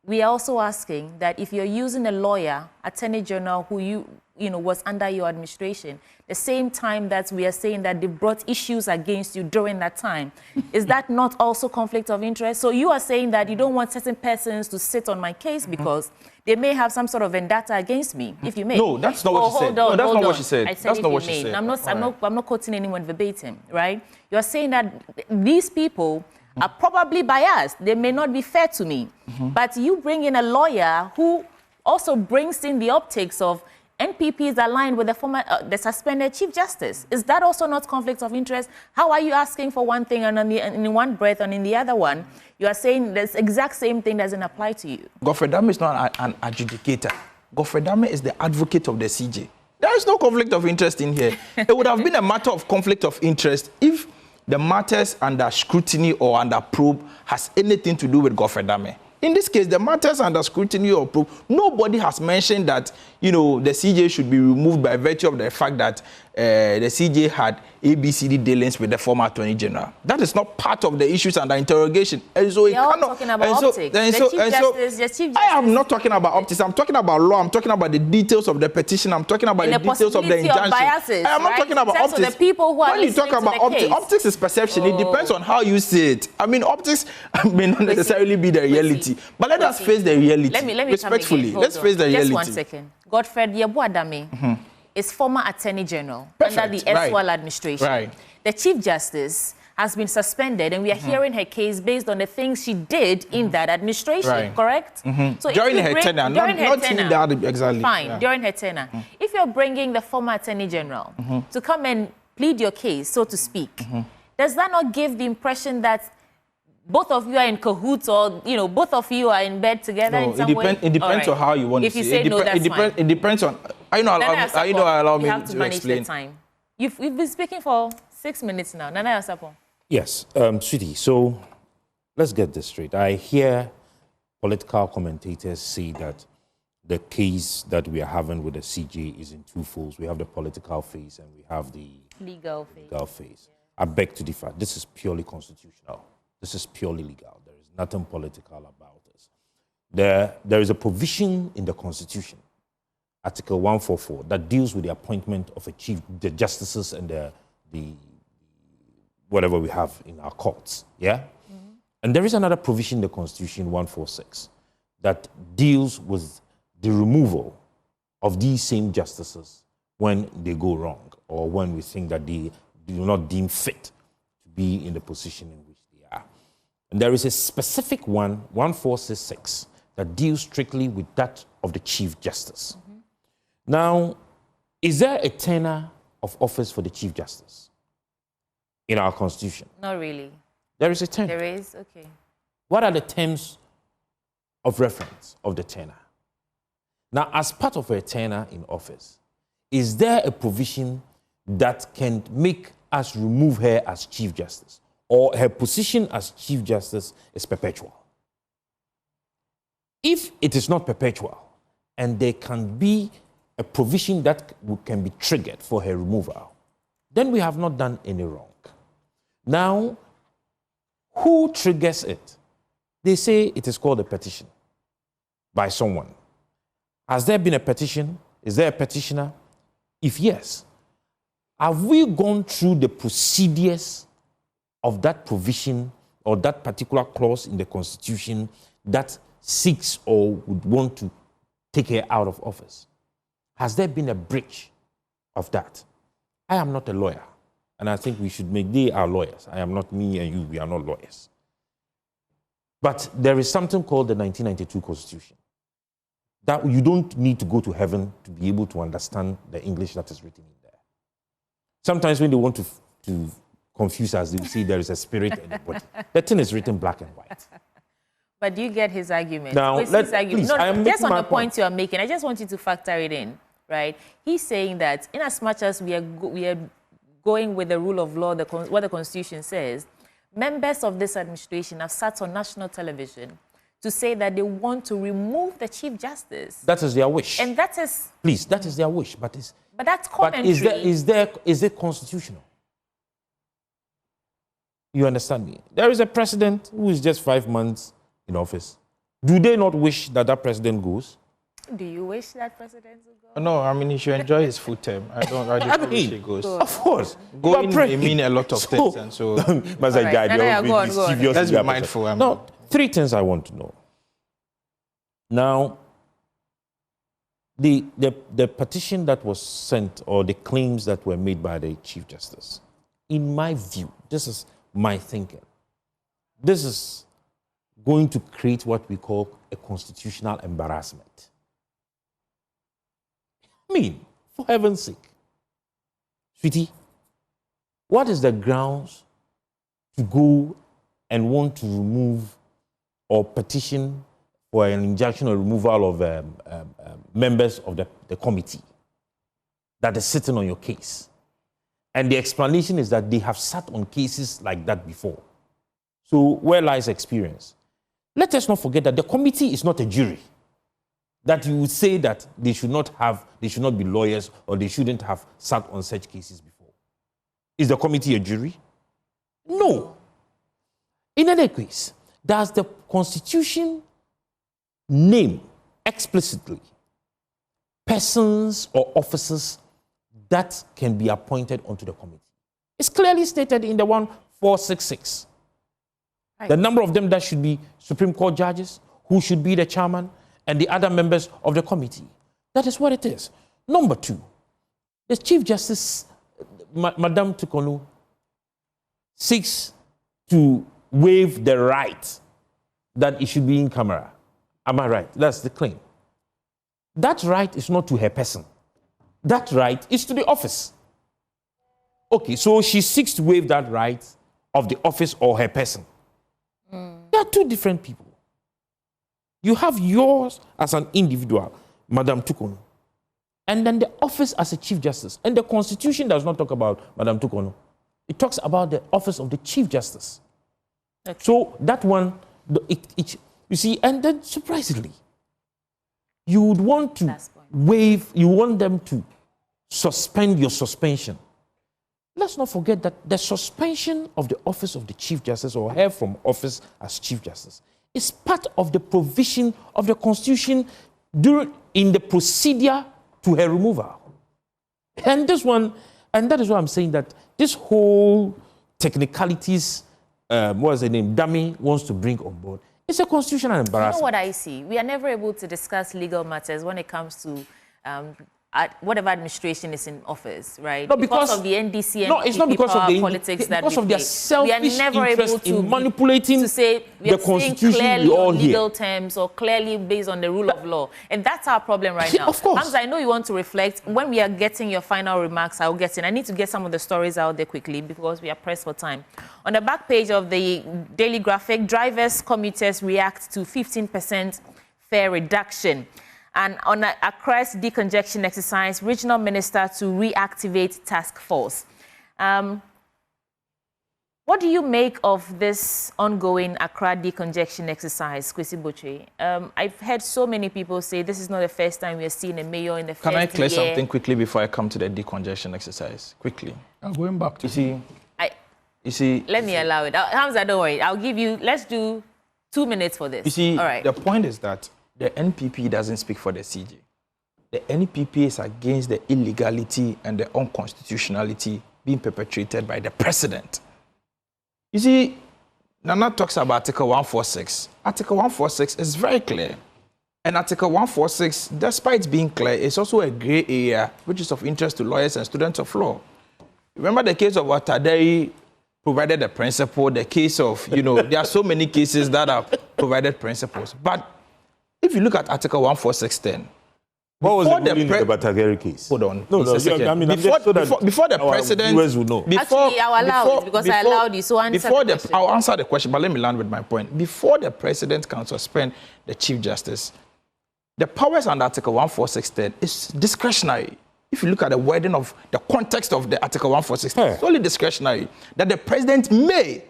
we are also asking that if you're using a lawyer, Attorney General, who you know was under your administration, the same time that we are saying that they brought issues against you during that time, is that not also conflict of interest? So you are saying that you don't want certain persons to sit on my case because they may have some sort of vendetta against me, if you may. No, that's not what she said. No, that's not what she said. I said that's if not you what she may. said. I'm not quoting anyone verbatim, right? You're saying that these people are probably biased. They may not be fair to me. But you bring in a lawyer who also brings in the optics of NPP is aligned with the former, the suspended Chief Justice. Is that also not conflict of interest? How are you asking for one thing and in one breath and in the other one, you are saying this exact same thing doesn't apply to you? Godfrey Dame is not an adjudicator. Godfrey Dame is the advocate of the CJ. There is no conflict of interest in here. It would have been a matter of conflict of interest if the matters under scrutiny or under probe has anything to do with Godfrey Dame. In this case, the matters under scrutiny or probe, nobody has mentioned that, the CJ should be removed by virtue of the fact that the CJ had ABCD dealings with the former Attorney General. That is not part of the issues under interrogation. And so You're talking about optics. The Chief Justice. I am not talking about optics. I'm talking about law. I'm talking about the details of the petition. I'm talking about the details of the injunction. Biases, I am not talking about optics. The people who are when you talk about optics, optics is perception. It depends on how you see it. I mean, optics may not necessarily be the reality. But let us face the reality. Let me respectfully. Let's face the reality. Just 1 second. Godfrey Dame is former Attorney General under the erstwhile administration. Right. The Chief Justice has been suspended, and we are hearing her case based on the things she did in that administration, correct? So during her tenure, not exactly. Fine, during her tenure. If you're bringing the former Attorney General to come and plead your case, so to speak, does that not give the impression that both of you are in cahoots, or both of you are in bed together in some way? It depends on how you want to see it. If you say no, that's fine. It depends on. Allow me to explain. The time. You've been speaking for 6 minutes now. Nana Yasapo. Yes, sweetie. So let's get this straight. I hear political commentators say that the case that we are having with the CJ is in two folds. We have the political phase and we have the legal phase. I beg to differ. This is purely constitutional. This is purely legal. There is nothing political about this. There is a provision in the Constitution, Article 144, that deals with the appointment of the justices and the whatever we have in our courts. Yeah? And there is another provision in the Constitution, 146, that deals with the removal of these same justices when they go wrong or when we think that they do not deem fit to be in the position in which they are. And there is a specific one, 1466, that deals strictly with that of the Chief Justice. Now, is there a tenure of office for the Chief Justice in our Constitution? Not really. There is a tenure. There is? Okay. What are the terms of reference of the tenure? Now, as part of her tenure in office, is there a provision that can make us remove her as Chief Justice, or her position as Chief Justice is perpetual? If it is not perpetual, and there can be a provision that can be triggered for her removal, then we have not done any wrong. Now, who triggers it? They say it is called a petition by someone. Has there been a petition? Is there a petitioner? If yes, have we gone through the procedures of that provision or that particular clause in the Constitution that seeks or would want to take her out of office? Has there been a breach of that? I am not a lawyer, and I think we should make they are lawyers. I am not, me and you, we are not lawyers. But there is something called the 1992 Constitution that you don't need to go to heaven to be able to understand the English that is written in there. Sometimes when they want to confuse us, they will say there is a spirit in the body. The thing is written black and white. But do you get his argument? Now, his argument? Please, no, just on the point you are making, I just want you to factor it in, right? He's saying that in as much as we are going with the rule of law, what the Constitution says, members of this administration have sat on national television to say that they want to remove the Chief Justice. That is their wish. And that is... Please, that is their wish, but that's commentary. But is it constitutional? You understand me? There is a president who is just 5 months in office. Do they not wish that that president goes? Do you wish that president would go? No, I mean, he should enjoy his full term. I don't wish he goes. Of course. Going may mean a lot of things, and so... Let's be mindful. Now, 3 things I want to know. Now, the petition that was sent, or the claims that were made by the Chief Justice, in my view, this is my thinking, this is going to create what we call a constitutional embarrassment. I mean, for heaven's sake, sweetie, what is the grounds to go and want to remove or petition for an injunction or removal of members of the committee that is sitting on your case? And the explanation is that they have sat on cases like that before. So where lies experience? Let us not forget that the committee is not a jury. That you would say that they should not be lawyers, or they shouldn't have sat on such cases before. Is the committee a jury? No. In any case, does the Constitution name explicitly persons or officers that can be appointed onto the committee? It's clearly stated in the 1466. Right. The number of them that should be Supreme Court judges, who should be the chairman, and the other members of the committee. That is what it is. Number two, the Chief Justice, Madame Tukonu, seeks to waive the right that it should be in camera. Am I right? That's the claim. That right is not to her person. That right is to the office. Okay, so she seeks to waive that right of the office or her person. They are two different people. You have yours as an individual, Madame Tukonu, and then the office as a Chief Justice. And the Constitution does not talk about Madame Tukonu. It talks about the office of the Chief Justice. Okay. So that one, you see, and then surprisingly, you would want to waive, you want them to suspend your suspension. Let's not forget that the suspension of the office of the Chief Justice, or her from office as Chief Justice, is part of the provision of the Constitution in the procedure to her removal. And this one, and that is why I'm saying that this whole technicalities, what is the name, dummy wants to bring on board, it's a constitutional embarrassment. You know what I see? We are never able to discuss legal matters when it comes to whatever administration is in office, right? No, because of the NDC and it's not because of the politics that because of their selfish we are never interest able to in manipulating to say we the are Constitution clearly we all on legal hear. terms or clearly based on the rule of law, and that's our problem right now. Of course. Hamza, I know you want to reflect. When we are getting your final remarks, I'll get in. I need to get some of the stories out there quickly because we are pressed for time. On the back page of the Daily Graphic, drivers, commuters react to 15% fare reduction. And on Accra's decongestion exercise, regional minister to reactivate task force. What do you make of this ongoing Accra decongestion exercise, Kwesi Botwe? I've heard so many people say this is not the first time we are seeing a mayor in the first year. Can I clear something quickly before I come to the decongestion exercise? Quickly. I'm going back to you see. Let me allow it. Hamza, don't worry. I'll give you. Let's do 2 minutes for this. You see, all right. The point is that the NPP doesn't speak for the CJ. The NPP is against the illegality and the unconstitutionality being perpetrated by the president. You see, Nana talks about Article 146. Article 146 is very clear. And Article 146, despite being clear, is also a grey area which is of interest to lawyers and students of law. Remember the case of Watadei provided the principle, the case of, there are so many cases that have provided principles. But if you look at Article 146.10, what was the ruling in the Batageri case? Hold on. No, I mean, before the president, viewers will know. Actually, I'll allow it because I allowed you. So answer the question. I'll answer the question, but let me land with my point. Before the president can suspend the Chief Justice, the powers under Article 146.10 is discretionary. If you look at the wording of the context of the Article 146, it's only discretionary that the president may.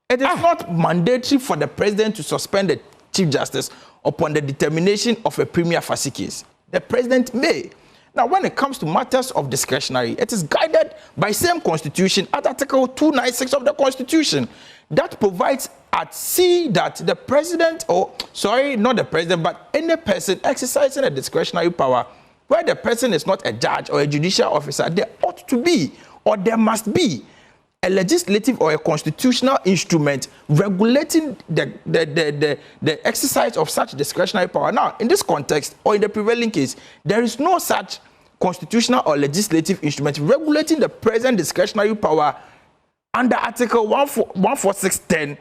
It is not mandatory for the president to suspend the Chief Justice upon the determination of a prima facie case. The president may. Now, when it comes to matters of discretionary, it is guided by same constitution at Article 296 of the Constitution that provides at C that the president, not the president, but any person exercising a discretionary power, where the person is not a judge or a judicial officer, there ought to be, or there must be, a legislative or a constitutional instrument regulating the exercise of such discretionary power. Now, in this context, or in the prevailing case, there is no such constitutional or legislative instrument regulating the present discretionary power under Article 14610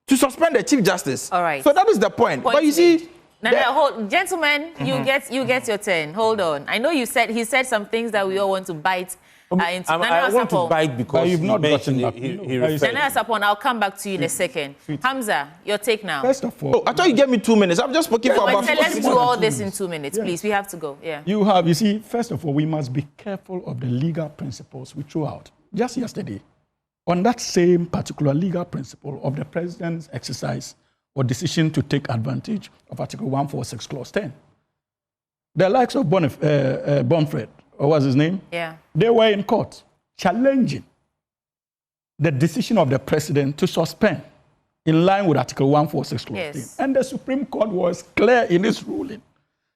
to suspend the Chief Justice. All right. So that is the point. But you see... Gentlemen, you get your turn. Hold on. I know he said some things that we all want to bite into. I want to bite because you've not mentioned Nana Sapon, I'll come back to you in a second. Hamza, your take now. First of all, I thought you gave me 2 minutes. I'm just speaking for about... Let's do all this in 2 minutes, please. We have to go. Yeah. You see, first of all, we must be careful of the legal principles we threw out just yesterday. On that same particular legal principle of the president's exercise or decision to take advantage of Article 146, Clause 10. The likes of Bonfred, or what's his name? Yeah. They were in court challenging the decision of the president to suspend in line with Article 146, Clause 10. And the Supreme Court was clear in its ruling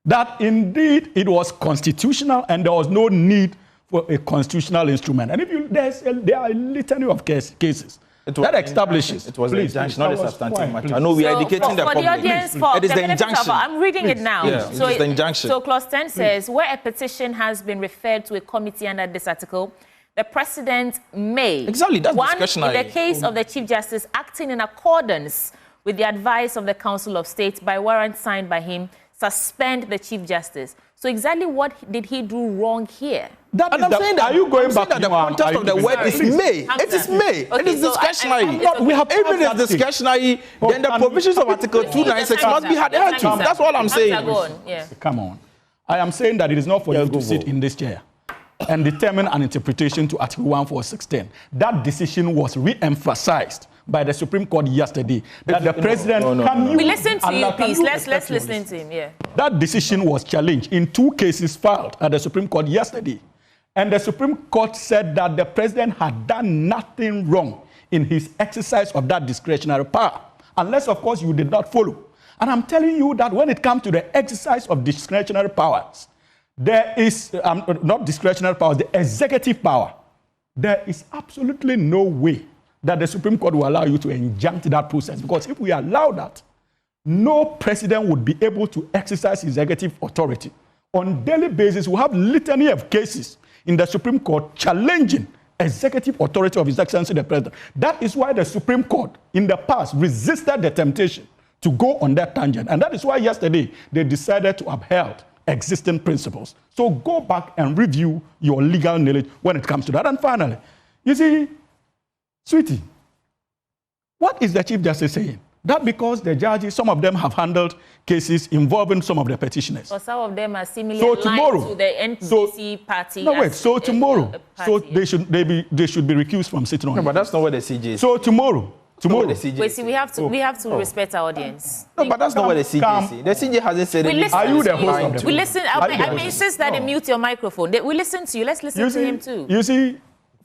that indeed it was constitutional and there was no need for a constitutional instrument. And if there are a litany of cases that establishes. It was the injunction, not a substantive matter. I know we are educating the public. The audience, it is the injunction. I'm reading it now. Yeah, so it's the injunction. So Clause 10 says, where a petition has been referred to a committee under this article, the president may. Exactly, that's discretionary. In the case of the Chief Justice acting in accordance with the advice of the Council of State by warrant signed by him, suspend the Chief Justice. So exactly what did he do wrong here? I'm saying that, are you going back to the context of the word is may? It is may. Okay, it is discretionary. Even if it is discretionary, then the provisions of Article 296 must be adhered to. That's all I'm saying. Come on. I am saying that it is not for you to sit in this chair and determine an interpretation to Article 14610. That decision was re-emphasized by the Supreme Court yesterday that the president we listen to you, please. Let's listen to him. Yeah. That decision was challenged in 2 cases filed at the Supreme Court yesterday. And the Supreme Court said that the president had done nothing wrong in his exercise of that discretionary power, unless, of course, you did not follow. And I'm telling you that when it comes to the exercise of discretionary powers, there is, not discretionary powers, the executive power, there is absolutely no way that the Supreme Court will allow you to injunct that process. Because if we allow that, no president would be able to exercise executive authority. On a daily basis, we have litany of cases in the Supreme Court challenging executive authority of His Excellency the President. That is why the Supreme Court in the past resisted the temptation to go on that tangent. And that is why yesterday they decided to uphold existing principles. So go back and review your legal knowledge when it comes to that. And finally, you see, Sweetie, what is the Chief Justice saying? That because the judges, some of them have handled cases involving some of the petitioners. Or some of them are similarly aligned to the NDC party. No, wait. So tomorrow, they should be recused from sitting on. No, but that's not what the CJ is. So tomorrow. Wait, see, we have to respect our audience. No, but that's not what the CJ says. The CJ hasn't said anything. Are you the host of the? We listen. I may insist that they mute your microphone. We listen to you. Let's listen to him too. You see,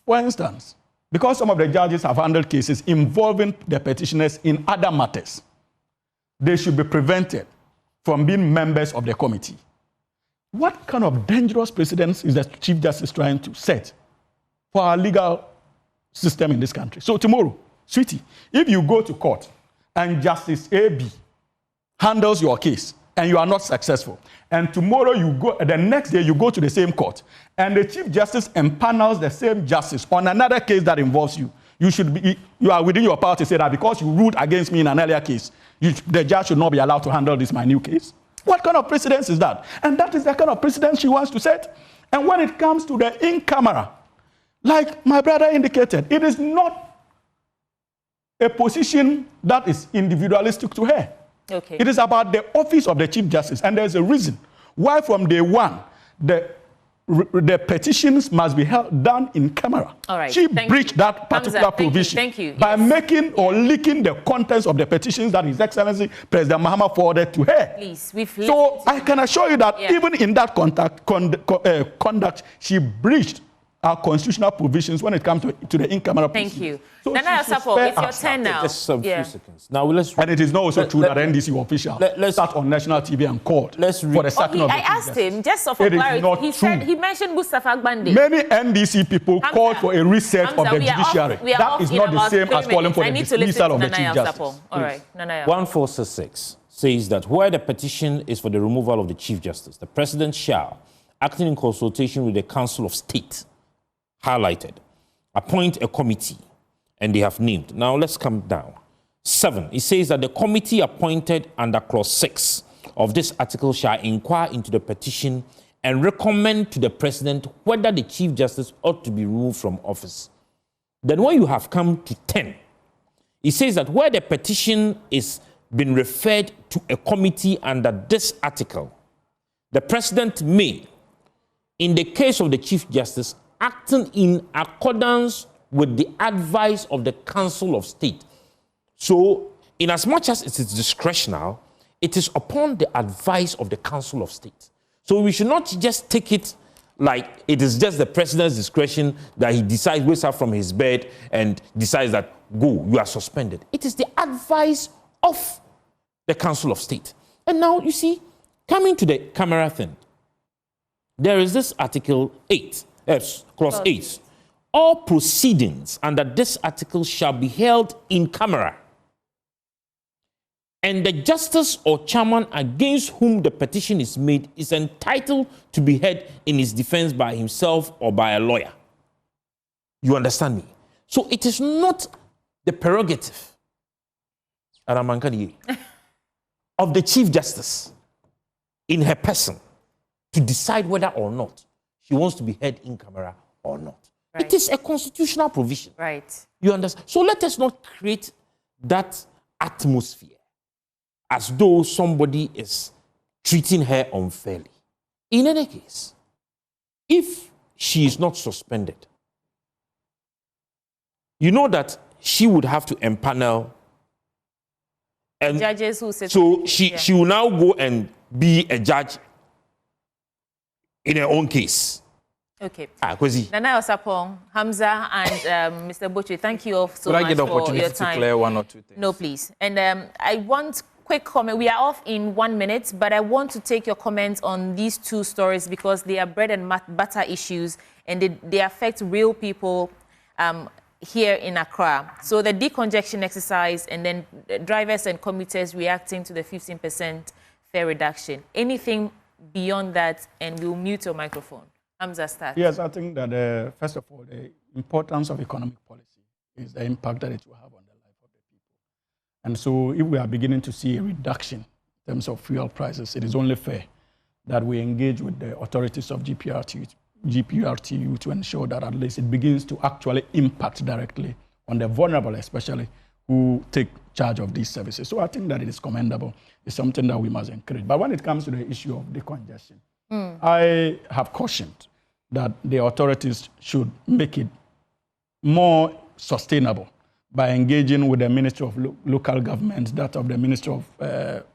for instance, because some of the judges have handled cases involving the petitioners in other matters, they should be prevented from being members of the committee. What kind of dangerous precedents is the Chief Justice trying to set for our legal system in this country? So tomorrow, Sweetie, if you go to court and Justice A.B. handles your case and you are not successful, and tomorrow the next day you go to the same court, and the Chief Justice empanels the same justice on another case that involves you, you are within your power to say that because you ruled against me in an earlier case, the judge should not be allowed to handle my new case. What kind of precedence is that? And that is the kind of precedence she wants to set. And when it comes to the in-camera, like my brother indicated, it is not a position that is individualistic to her. Okay. It is about the office of the Chief Justice, and there's a reason why from day one the petitions must be done in camera. All right. She breached that particular provision by making or leaking the contents of the petitions that His Excellency President Mahama forwarded to her. Please, so I can assure you that even in that conduct, she breached our constitutional provisions when it comes to the in-camera Thank proceedings. you. So Nana Asapo, it's your turn now. Just some few seconds. Now let's. And it is not also true that NDC official sat on national TV and called for the sacking of the I asked him, just for It is clarity, not he true. said he mentioned Mustafa Gbande. Many NDC people Hamza, called for a reset Hamza, of the we are judiciary. off- we are That off is in not the about same 3 as calling for the minutes. I need to listen dismissal to of the Nana Chief Justice. Asapo. All right, Nana. 1466 says that where the petition is for the removal of the Chief Justice, the President shall, acting in consultation with the Council of State, highlighted, appoint a committee, and they have named. Now let's come down. 7, it says that the committee appointed under clause 6 of this article shall inquire into the petition and recommend to the President whether the Chief Justice ought to be removed from office. Then when you have come to 10, it says that where the petition is been referred to a committee under this article, the President may, in the case of the Chief Justice, acting in accordance with the advice of the Council of State. So, in as much as it is discretional, it is upon the advice of the Council of State. So we should not just take it like it is just the President's discretion that he decides, wakes up from his bed and decides that, go, you are suspended. It is the advice of the Council of State. And now, you see, coming to the camera thing, there is this Article 8, clause 8. All proceedings under this article shall be held in camera, and the justice or chairman against whom the petition is made is entitled to be heard in his defense by himself or by a lawyer. You understand me? So it is not the prerogative of the Chief Justice in her person to decide whether or not she wants to be heard in camera or not. Right. It is a constitutional provision. Right. You understand? So let us not create that atmosphere as though somebody is treating her unfairly. In any case, if she is not suspended, you know that she would have to empanel, and judges who sit. So she will now go and be a judge in her own case. Okay. Kwesi. Nana Osapong, Hamza, and Mr. Butchie, thank you all so much I get the for your opportunity time. to clear one or two things? No, please. And I want quick comment. We are off in 1 minute, but I want to take your comments on these two stories because they are bread and butter issues and they affect real people here in Accra. So the decongestion exercise and then drivers and commuters reacting to the 15% fare reduction. Anything beyond that, and we'll mute your microphone. Hamza, start. Yes, I think that, first of all, the importance of economic policy is the impact that it will have on the life of the people. And so if we are beginning to see a reduction in terms of fuel prices, it is only fair that we engage with the authorities of GPRTU to ensure that at least it begins to actually impact directly on the vulnerable, especially who take charge of these services. So I think that it is commendable. It's something that we must encourage. But when it comes to the issue of decongestion, I have cautioned that the authorities should make it more sustainable by engaging with the Ministry of Local Government, that of the Ministry of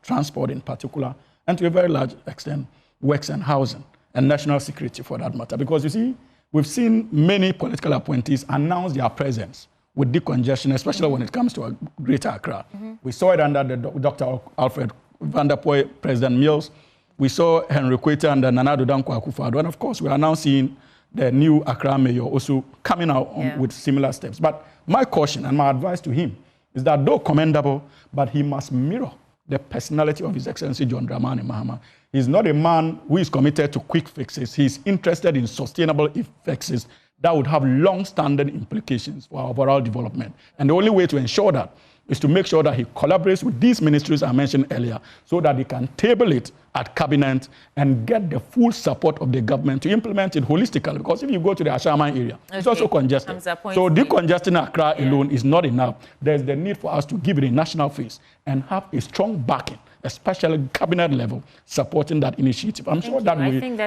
Transport in particular, and to a very large extent, Works and Housing, and National Security for that matter. Because you see, we've seen many political appointees announce their presence with decongestion, especially when it comes to Greater Accra. We saw it under the Dr. Alfred Vanderpoy, President Mills. We saw Henry Kweta and Nana Dankwa Akufo-Addo. And of course, we are now seeing the new Accra mayor also coming out with similar steps. But my caution and my advice to him is that though commendable, but he must mirror the personality of His Excellency John Dramani Mahama. He's not a man who is committed to quick fixes. He's interested in sustainable fixes that would have long-standing implications for our overall development. And the only way to ensure that is to make sure that he collaborates with these ministries I mentioned earlier so that they can table it at cabinet and get the full support of the government to implement it holistically. Because if you go to the Ashaman area, it's also congested. So decongesting Accra alone is not enough. There's the need for us to give it a national face and have a strong backing, especially cabinet level, supporting that initiative. I'm sure that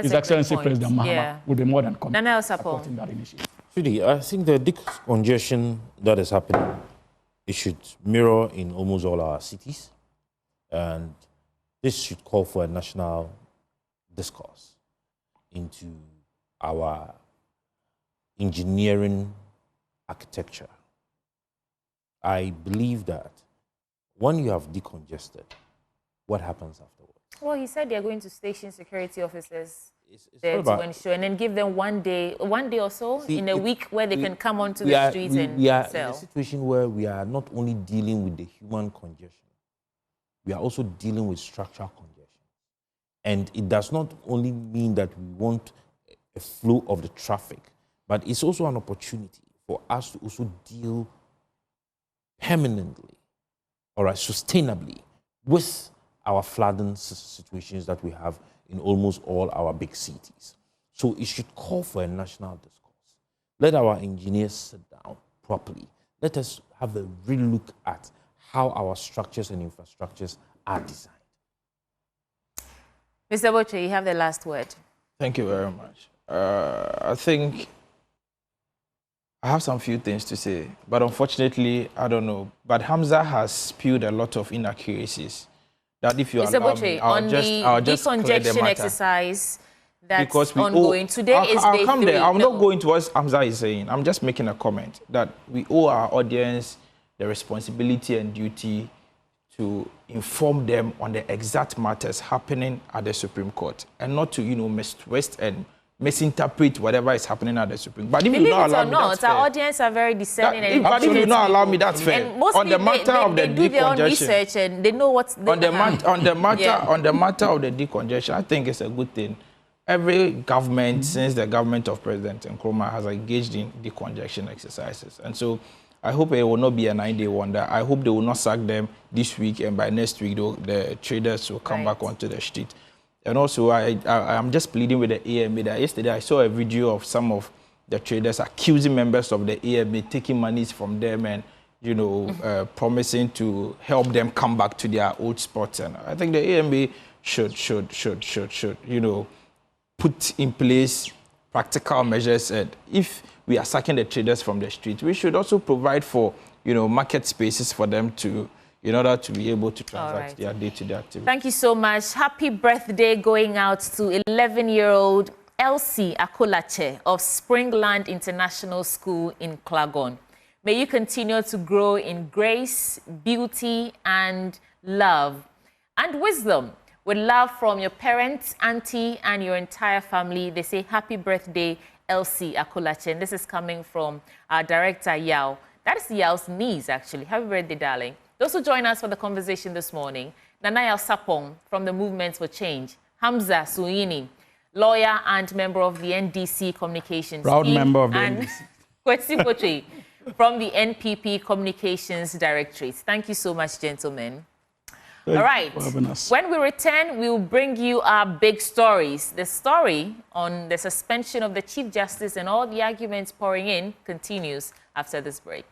His Excellency President Mahama will be more than committed supporting that initiative. Judy, I think the decongestion that is happening, it should mirror in almost all our cities. And this should call for a national discourse into our engineering architecture. I believe that when you have decongested, what happens afterwards? Well, he said they're going to station security officers It's there not to about- ensure, and then give them one day or so See, in a it- week where they can come onto we the are- streets we- and we are in sell. a situation where we are not only dealing with the human congestion, we are also dealing with structural congestion. And it does not only mean that we want a flow of the traffic, but it's also an opportunity for us to also deal permanently, all right, sustainably with our flooding situations that we have in almost all our big cities. So it should call for a national discourse. Let our engineers sit down properly. Let us have a real look at how our structures and infrastructures are designed. Mr. Boche, you have the last word. Thank you very much. I think I have some few things to say, but unfortunately, I don't know. But Hamza has spewed a lot of inaccuracies. That if you Mr. allow Boche, me, on I'll just clear the decongestion matter. exercise that's Because we ongoing. owe, Today is I'll day come 3. there. I'm No. not going to what Hamza is saying. I'm just making a comment that we owe our audience the responsibility and duty to inform them on the exact matters happening at the Supreme Court, and not to, twist and misinterpret whatever is happening at the Supreme Court. But if you Believe don't it allow or me, not, that's our fair. audience are very discerning. And But if you educated don't allow me, people. that's fair. And mostly On the matter of the they do their own decongestion, research and they know what's on the matter Yeah. on the matter of the decongestion, I think it's a good thing. Every government, since the government of President Nkrumah, has engaged in decongestion exercises, and so I hope it will not be a 9-day wonder. I hope they will not sack them this week, and by next week, the traders will come back onto the street. And also, I'm just pleading with the AMA that yesterday I saw a video of some of the traders accusing members of the AMA taking monies from them and, promising to help them come back to their old spots. And I think the AMA should, put in place practical measures. And if we are sacking the traders from the street, we should also provide for, market spaces for them to, in order to be able to transact their day-to-day activities. Thank you so much. Happy birthday going out to 11-year-old Elsie Akolache of Springland International School in Klagon. May you continue to grow in grace, beauty, and love and wisdom. With love from your parents, auntie, and your entire family, they say happy birthday, Elsie Akolache. And this is coming from our director, Yao. That is Yao's niece, actually. Happy birthday, darling. Those who join us for the conversation this morning, Nanaya Sapong from the Movement for Change, Hamza Suini, lawyer and member of the NDC Communications Proud team, member of the and NDC. Kwesi Poche from the NPP Communications Directorate. Thank you so much, gentlemen. All right. When we return, we will bring you our big stories. The story on the suspension of the Chief Justice and all the arguments pouring in continues after this break.